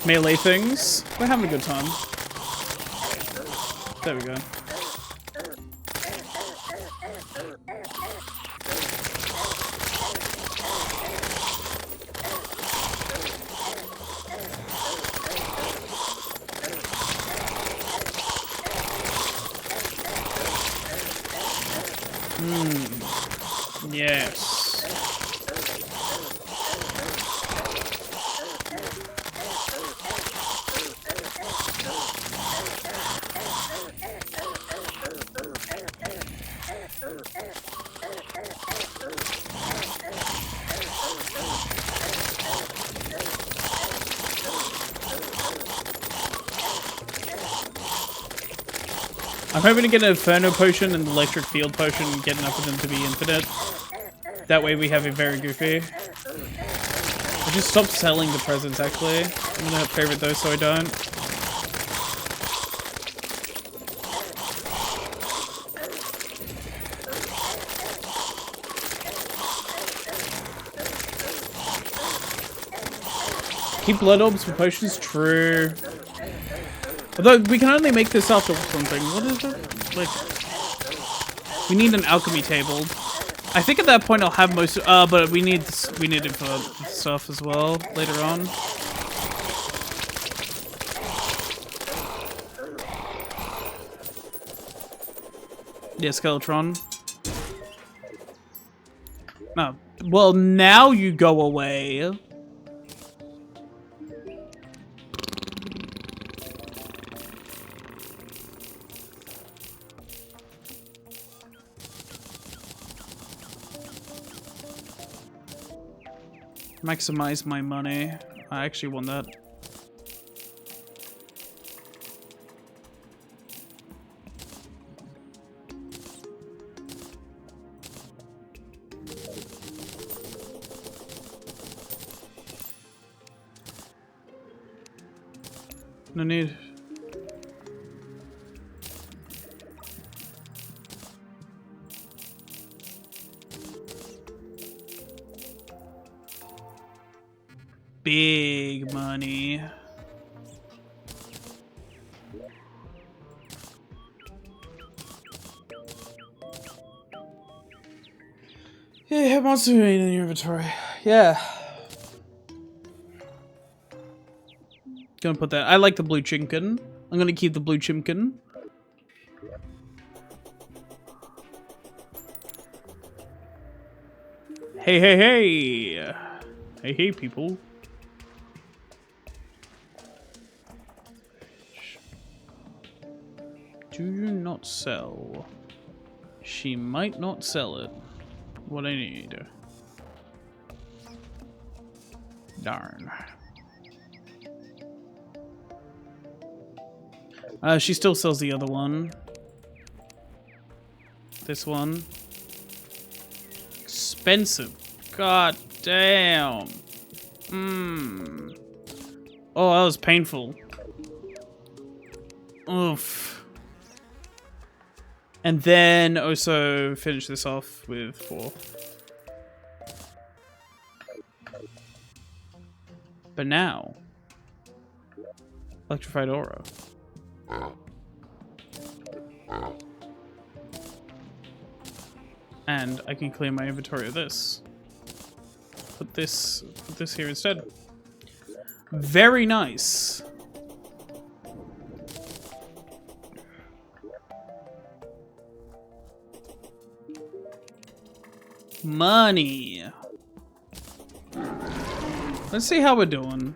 Melee things. We're having a good time. There we go. Yes. I'm hoping to get an Infernum potion and electric field potion and get enough of them to be infinite. That way we have a very goofy. I just stopped selling the presents actually. I'm gonna favorite those so I don't. Keep blood orbs for potions? True. Although, we can only make this after something. What is it? Like, we need an alchemy table. I think at that point I'll have most, but we need it for stuff as well, later on. Yeah, Skeletron. Oh, well, now you go away. Maximize my money. I actually want that. No need. Big money. Yeah, have monster meat in your inventory. Yeah. Gonna put that. I like the blue chimkin. I'm gonna keep the blue chimkin. Hey, hey, hey! Hey, hey, people. Do you not sell? She might not sell it. What I need. Darn. She still sells the other one. This one. Expensive. God damn. Oh, that was painful. Oof. And then also finish this off with 4. But now, electrified aura. And I can clear my inventory of this. Put this here instead. Very nice. Money. Let's see how we're doing.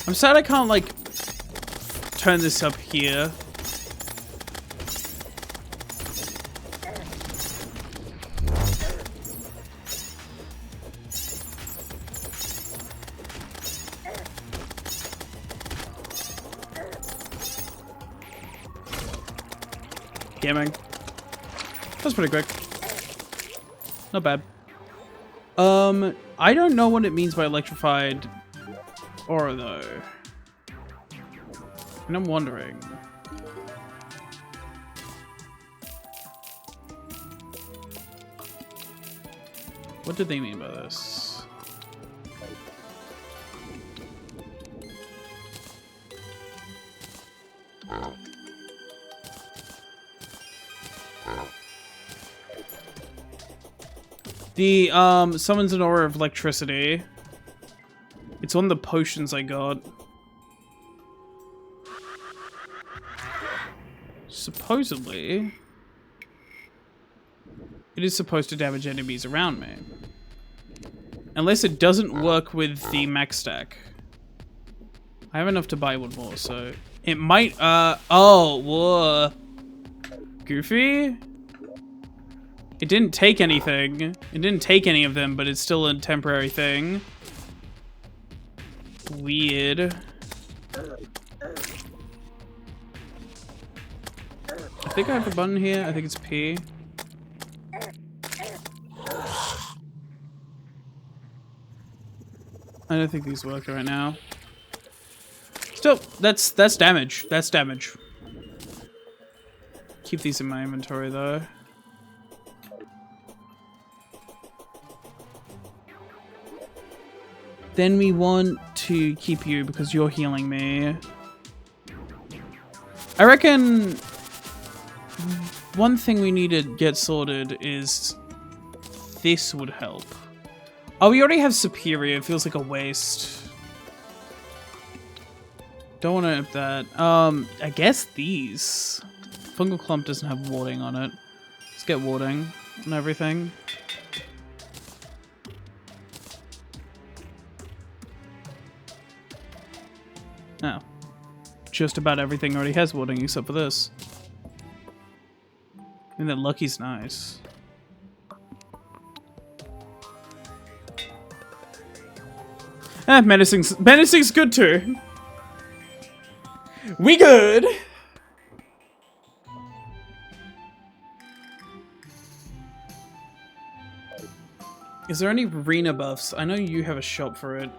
I'm sad I can't, like, turn this up here. Gaming. That's pretty quick. Not bad. I don't know what it means by electrified aura, though. And I'm wondering. What did they mean by this? The, summons an aura of electricity. It's on the potions I got. Supposedly, it is supposed to damage enemies around me. Unless it doesn't work with the max stack. I have enough to buy one more, so... It might, oh, whoa. Goofy? It didn't take anything. It didn't take any of them, but it's still a temporary thing. Weird. I think I have a button here. I think it's P. I don't think these work right now. Still, that's damage. That's damage. Keep these in my inventory though. Then we want to keep you because you're healing me. I reckon one thing we need to get sorted is this would help. Oh, we already have Superior. It feels like a waste. Don't want to up that. I guess these. Fungal Clump doesn't have warding on it. Let's get warding and everything. Oh. Just about everything already has warding except for this. And then Lucky's nice. Menacing's good too. We good. Is there any arena buffs? I know you have a shop for it.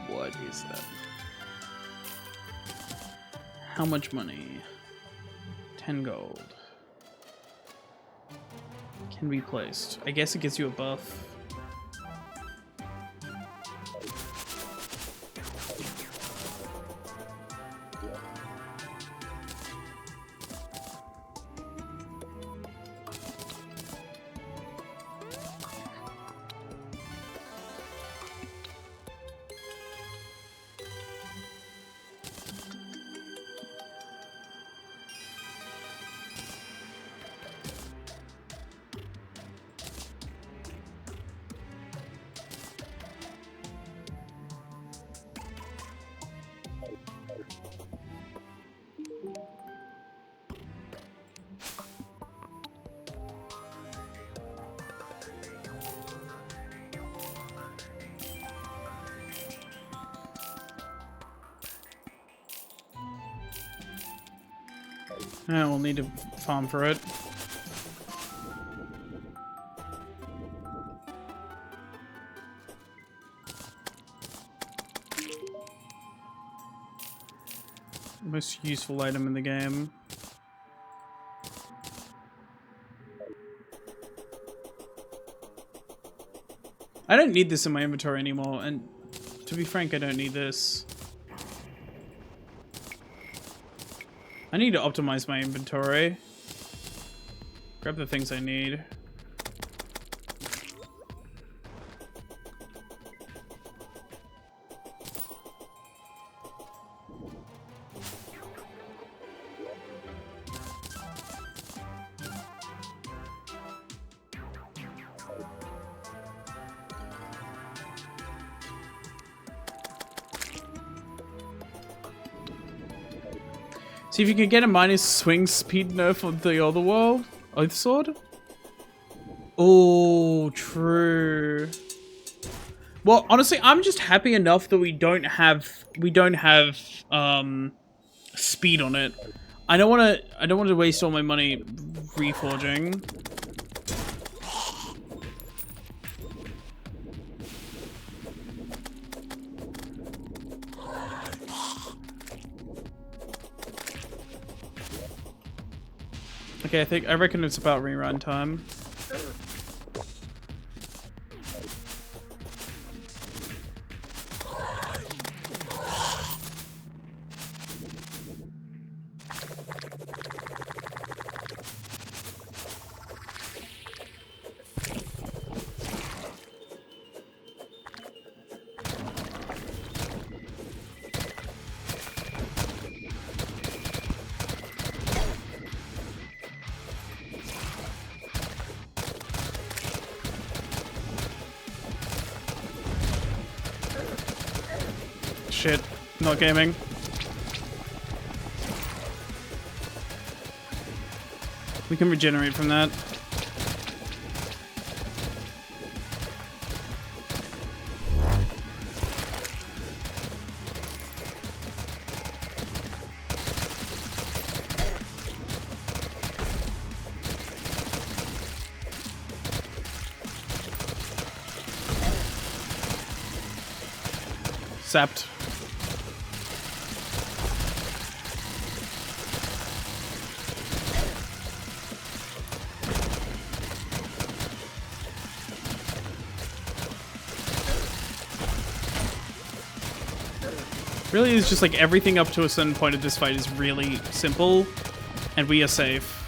What is that? How much money? 10 gold. Can be placed. I guess it gives you a buff. Yeah, we'll need to farm for it. Most useful item in the game. I don't need this in my inventory anymore, and to be frank, I don't need this. I need to optimize my inventory. Grab the things I need. See if you can get a minus swing speed nerf on the other world. Oath Sword? Oh, true. Well, honestly, I'm just happy enough that we don't have speed on it. I don't want to waste all my money reforging. Okay, I reckon it's about rerun time. Shit, not gaming. We can regenerate from that. Sapped. Really, it's just like everything up to a certain point of this fight is really simple, and we are safe.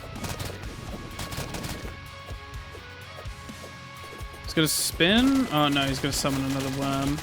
He's gonna spin? Oh no, he's gonna summon another worm.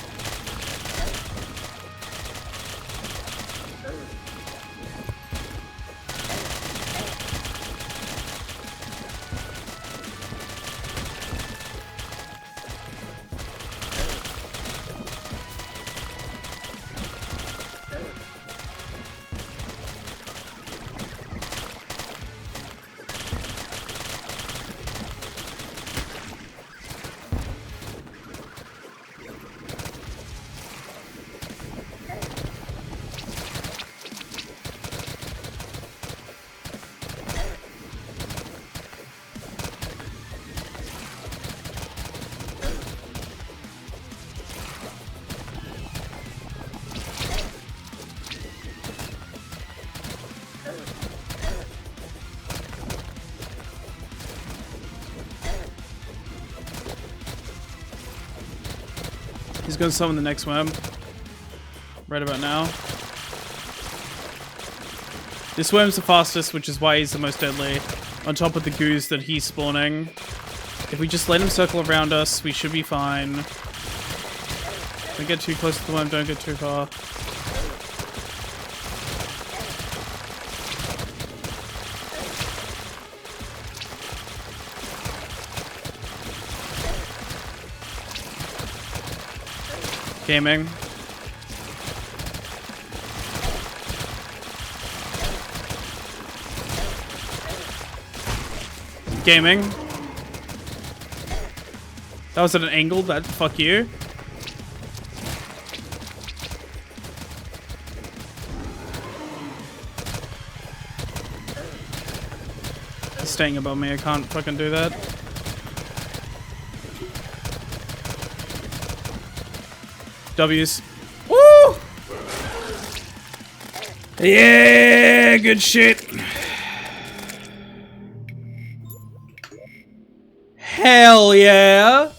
He's gonna summon the next worm. Right about now. This worm's the fastest, which is why he's the most deadly. On top of the goos that he's spawning. If we just let him circle around us, we should be fine. Don't get too close to the worm, don't get too far. Gaming. Gaming. That was at an angle, that fuck you. He's staying above me, I can't fucking do that. W's. Woo! Yeah, good shit. Hell yeah.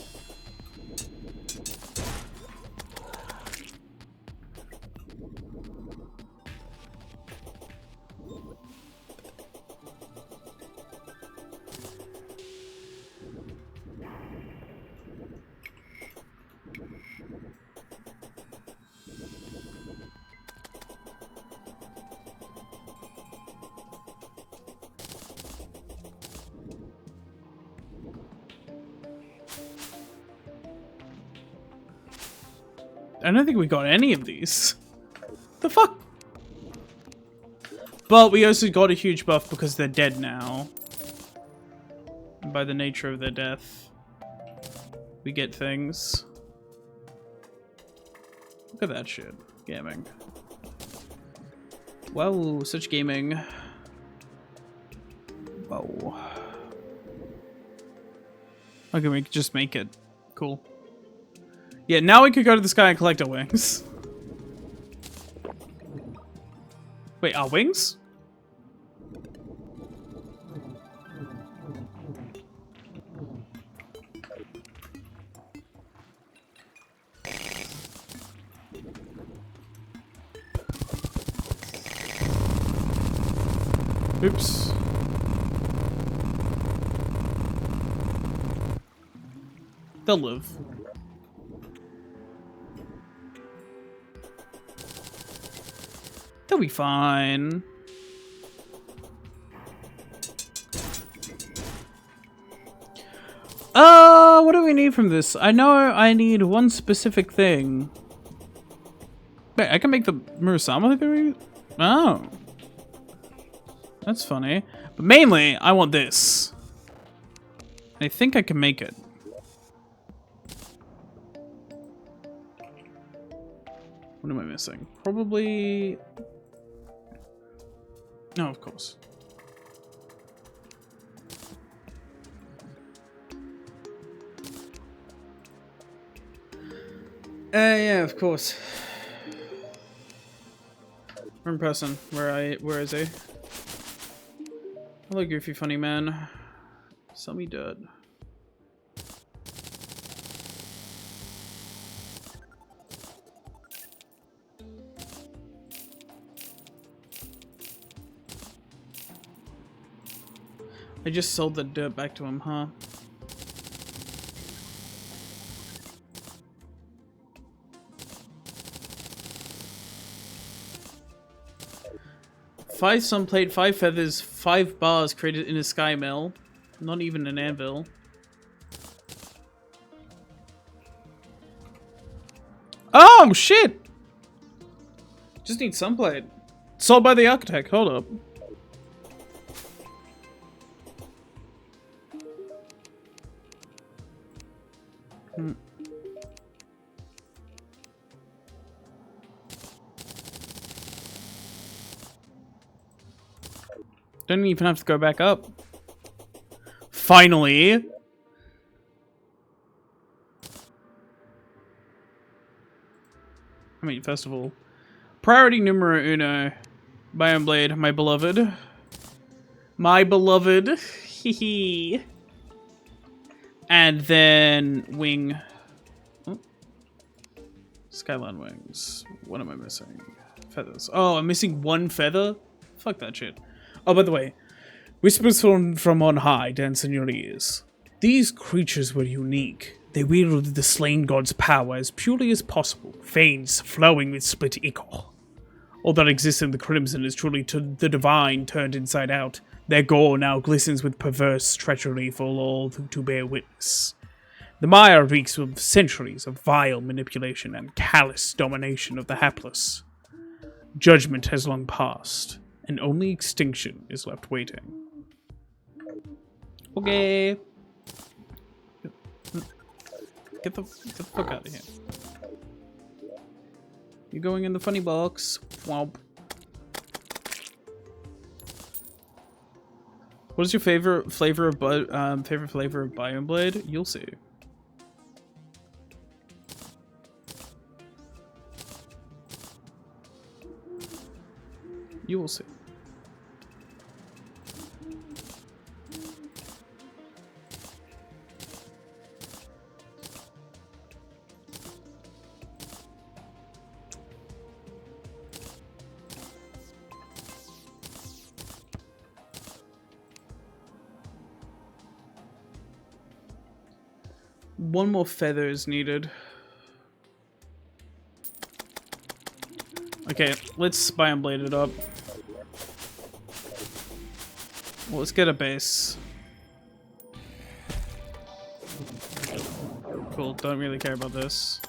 I don't think we got any of these. The fuck? But we also got a huge buff because they're dead now. And by the nature of their death, we get things. Look at that shit. Gaming. Wow, such gaming. Whoa. Okay, we could just make it. Cool. Yeah, now we could go to the sky and collect our wings. Wait, our wings? Oops. They'll live. They'll be fine. What do we need from this? I know I need one specific thing. Wait, I can make the Murasama theory? Oh. That's funny. But mainly, I want this. I think I can make it. What am I missing? Probably... No, of course. Yeah, of course. Wrong person. Where is he? Hello, goofy funny man. Sell me dirt. I just sold the dirt back to him, huh? Five sunplate, 5 feathers, 5 bars created in a sky mill. Not even an anvil. Oh, shit! Just need sunplate. Sold by the architect, hold up. Don't even have to go back up. Finally! I mean, first of all, priority numero uno. Biome Blade, my beloved. My beloved. Hehe. And then wing. Oh. Skyline wings. What am I missing? Feathers. Oh, I'm missing one feather? Fuck that shit. Oh, by the way, whispers from on high dance in your ears. These creatures were unique. They wielded the slain god's power as purely as possible, veins flowing with split ichor. All that exists in the crimson is truly the divine turned inside out. Their gore now glistens with perverse treachery for all to bear witness. The mire reeks of centuries of vile manipulation and callous domination of the hapless. Judgment has long passed, and only extinction is left waiting. Okay. Get the fuck out of here. You're going in the funny box. Womp. What is your favorite flavor of Biome Blade? You'll see. You will see. One more feather is needed. Okay, let's Biome Blade it up. Well, let's get a base. Cool, don't really care about this.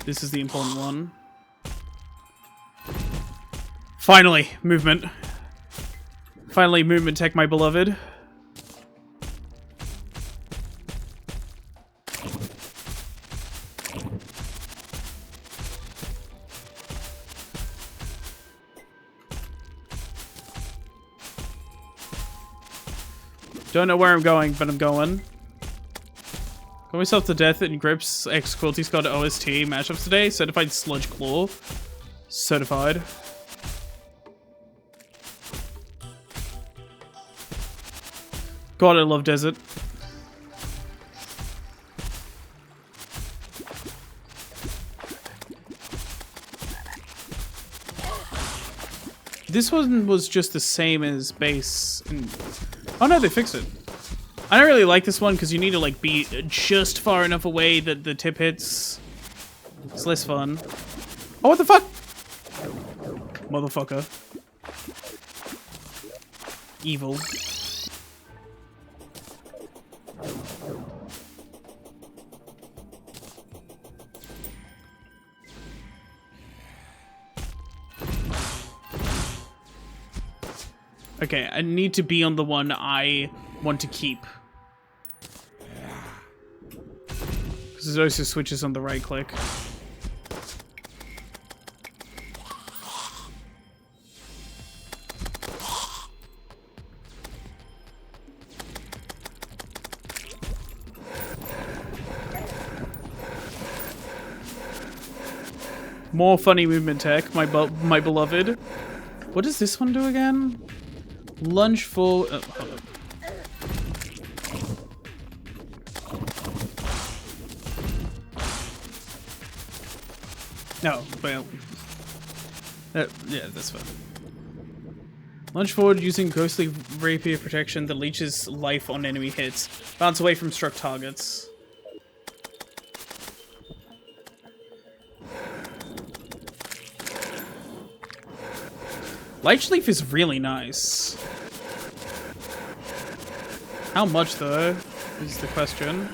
This is the important one. Finally, movement. Finally, movement tech, my beloved. Don't know where I'm going, but I'm going. Got myself to death in Grips X Quilty Squad OST matchups today. Certified Sludge Claw. Certified. God, I love Desert. This one was just the same as base. Oh no, they fixed it. I don't really like this one because you need to like be just far enough away that the tip hits. It's less fun. Oh, what the fuck? Motherfucker. Evil. Okay, I need to be on the one I want to keep. Because it also switches on the right click. More funny movement tech, my beloved. What does this one do again? Lunge full. Hold on. No, well. Yeah, that's fine. Lunge forward using Ghostly Rapier protection that leeches life on enemy hits. Bounce away from struck targets. Leech Leaf is really nice. How much, though, is the question.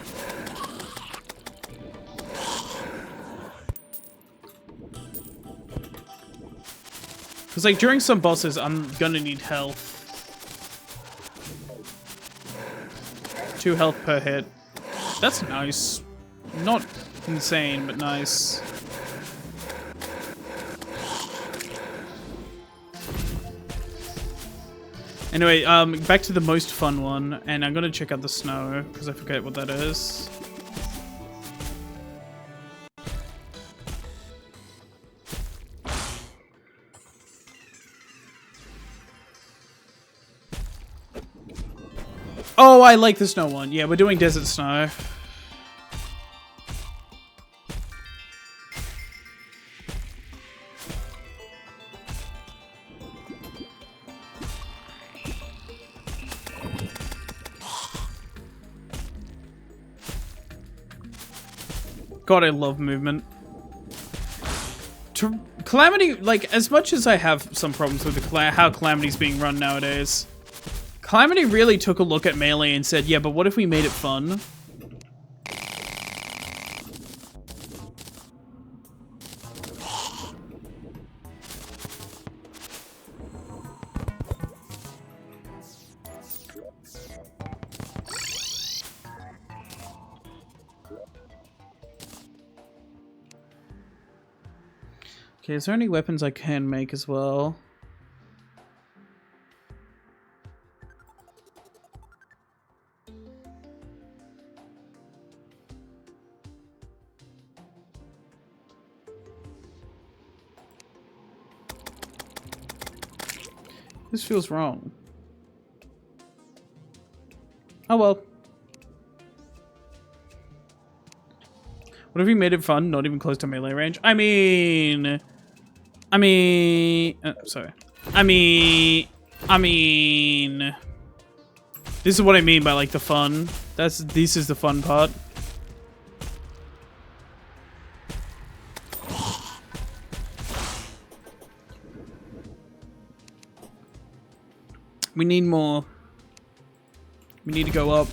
Because, like, during some bosses, I'm gonna need health. 2 health per hit. That's nice. Not insane, but nice. Anyway, back to the most fun one, and I'm gonna check out the snow, because I forget what that is. Oh, I like the snow one. Yeah, we're doing desert snow. God, I love movement. Calamity, like, as much as I have some problems with how Calamity's being run nowadays, Calamity really took a look at Melee and said, yeah, but what if we made it fun? Okay, is there any weapons I can make as well? This feels wrong. Oh well. What if we made it fun? Not even close to melee range? I mean... sorry. I mean... This is what I mean by, like, the fun. This is the fun part. We need more. We need to go up.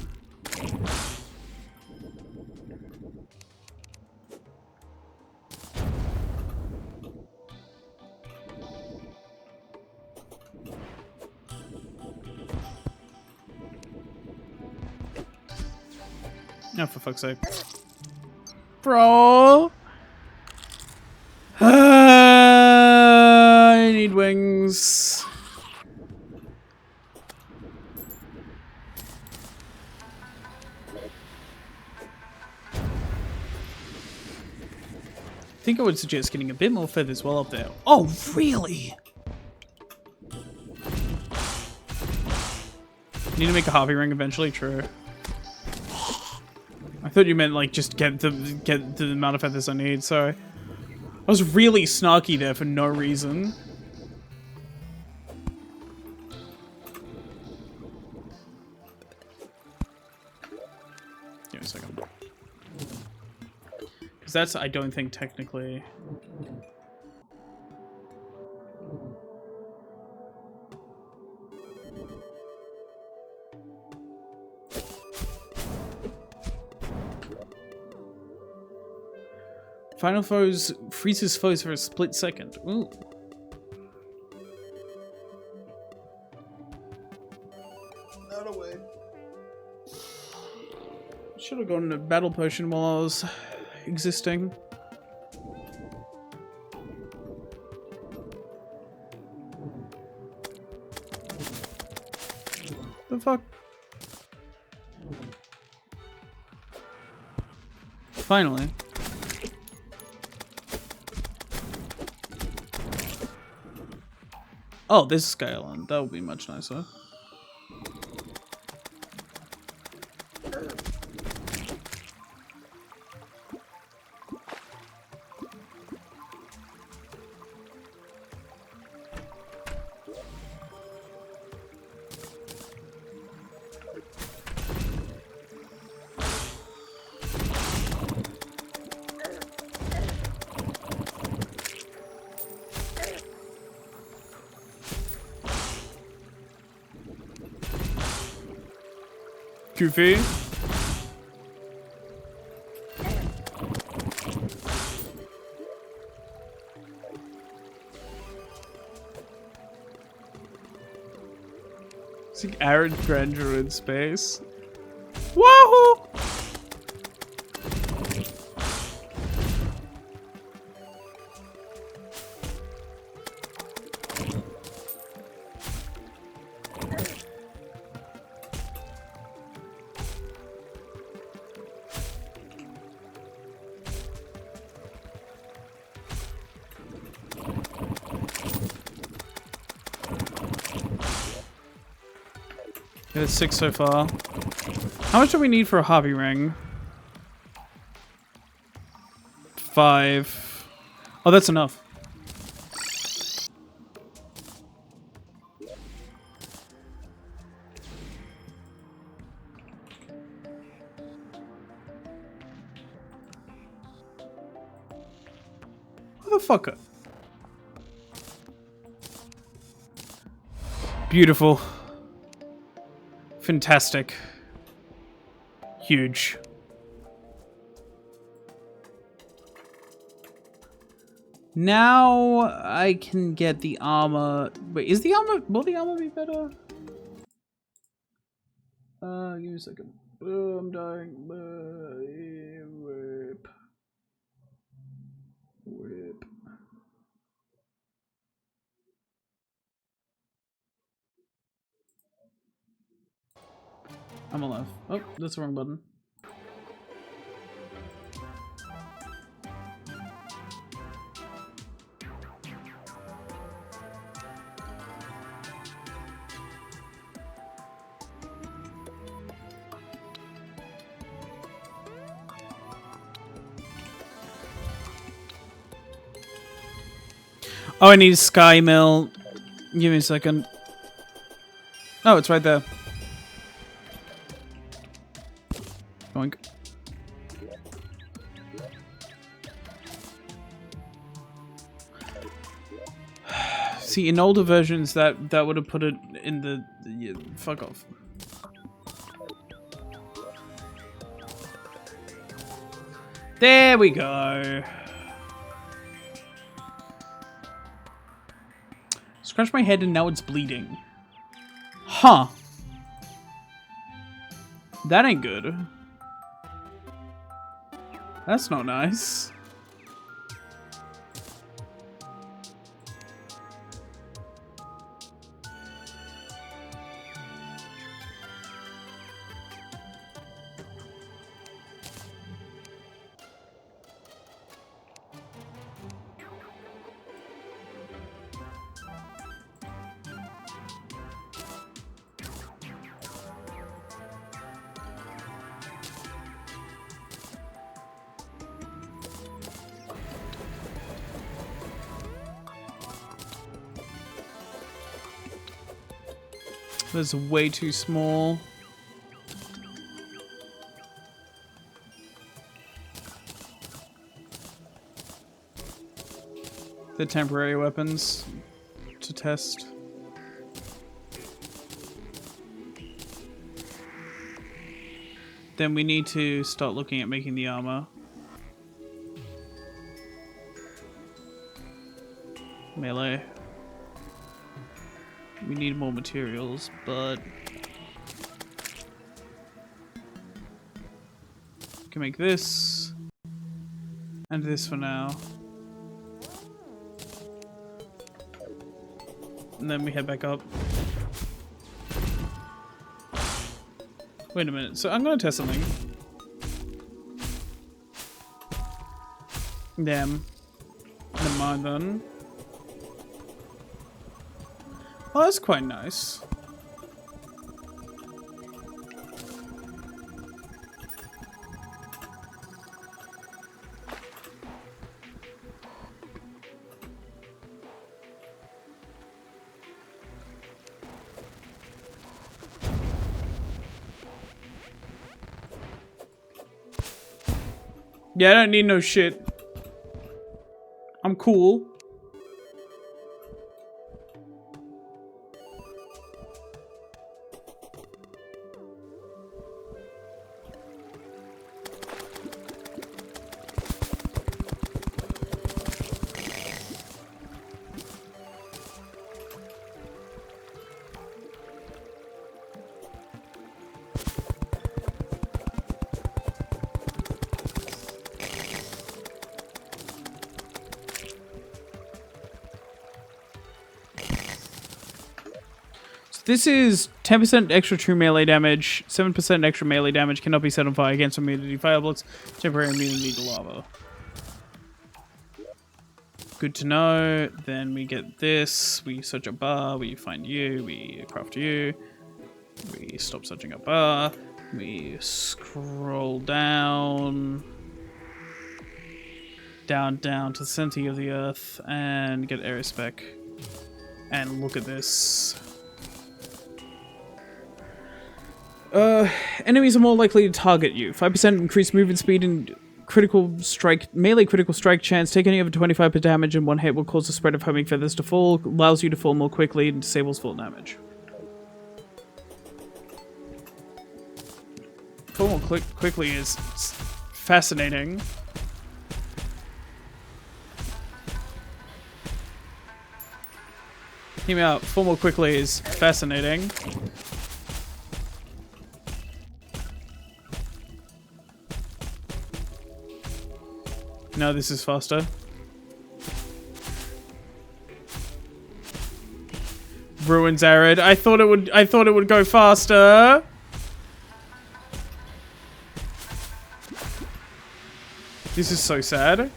Oh, for fuck's sake. Bro! I need wings. I think I would suggest getting a bit more feathers while up there. Oh, really? Need to make a harpy ring eventually, true. I thought you meant like just get the amount of feathers I need, sorry. I was really snarky there for no reason. Give me a second. Because that's, I don't think, technically... Final foes freezes foes for a split second. Ooh. Not away. Should have gotten a battle potion while I was existing. The fuck? Finally. Oh, this is Sky Island. That would be much nicer. Goofy. It's like arid grandeur in space. Wahoo! Yeah, it's 6 so far. How much do we need for a hobby ring? 5. Oh, that's enough. Motherfucker. Beautiful. Fantastic. Huge. Now I can get the armor. Wait, is the armor? Will the armor be better? Give me a second. Oh, I'm dying. Whip. Whip. I'm alive. Oh, that's the wrong button. Oh, I need a sky mill. Give me a second. Oh, it's right there. Boink. See, in older versions, that would have put it in the yeah, fuck off. There we go. Scratch my head and now it's bleeding. Huh. That ain't good. That's not nice. That's way too small. The temporary weapons to test. Then we need to start looking at making the armor. Melee. We need more materials, but we can make this and this for now. And then we head back up. Wait a minute, so I'm gonna test something. Damn. Never mind then. Oh, that's quite nice. Yeah, I don't need no shit. I'm cool. This is 10% extra true melee damage, 7% extra melee damage, cannot be set on fire against immunity fire blocks, temporary immunity to lava. Good to know. Then we get this, we search a bar, we find you, we craft you, we stop searching a bar, we scroll down, down to the center of the earth, and get area spec. And look at this. Enemies are more likely to target you. 5% increased movement speed and melee critical strike chance. Taking over 25% damage in one hit will cause the spread of homing feathers to fall, allows you to fall more quickly, and disables full damage. Fall more quickly is fascinating. Hear me out. Fall more quickly is fascinating. No, this is faster. Ruins arid. I thought it would go faster. This is so sad.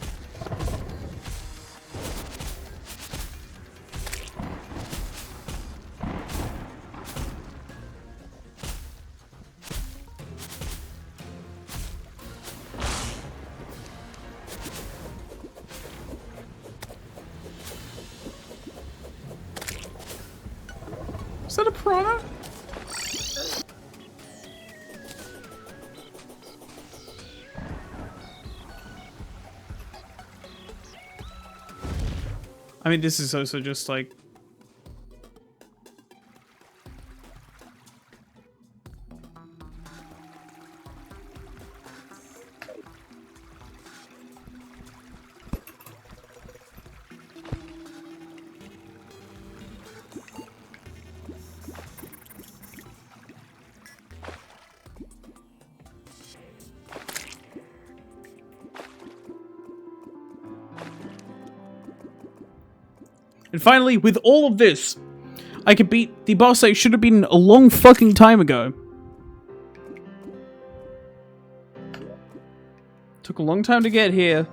that a piranha? I mean, this is also just like... And finally, with all of this, I could beat the boss that should have been a long fucking time ago. Took a long time to get here.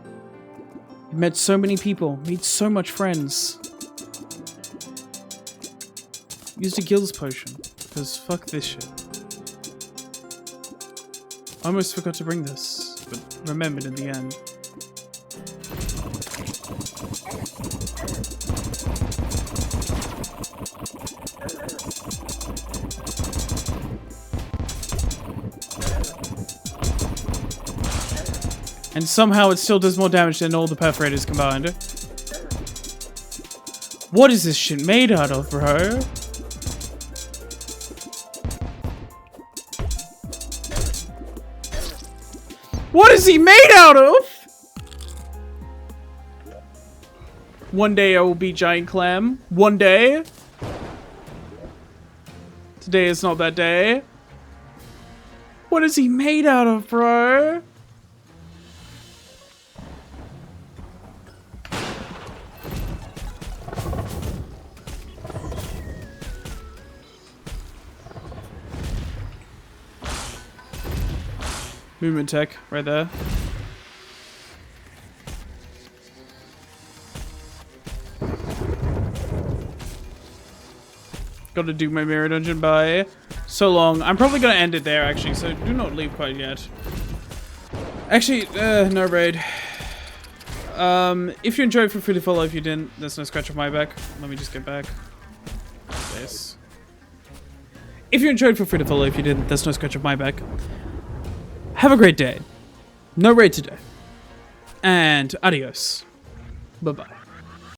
Met so many people, made so much friends. Used a gills potion, because fuck this shit. I almost forgot to bring this, but remembered in the end. And somehow it still does more damage than all the perforators combined. What is this shit made out of, bro? What is he made out of? One day I will be Giant Clam. One day. Today is not that day. What is he made out of, bro? Movement tech, right there. Gotta do my mirror dungeon by so long. I'm probably gonna end it there, actually, so do not leave quite yet. Actually, no raid. If you enjoyed, feel free to follow. If you didn't, there's no scratch on my back. Let me just get back. Yes. If you enjoyed, feel free to follow. If you didn't, there's no scratch on my back. Have a great day. No raid today. And adios. Bye-bye.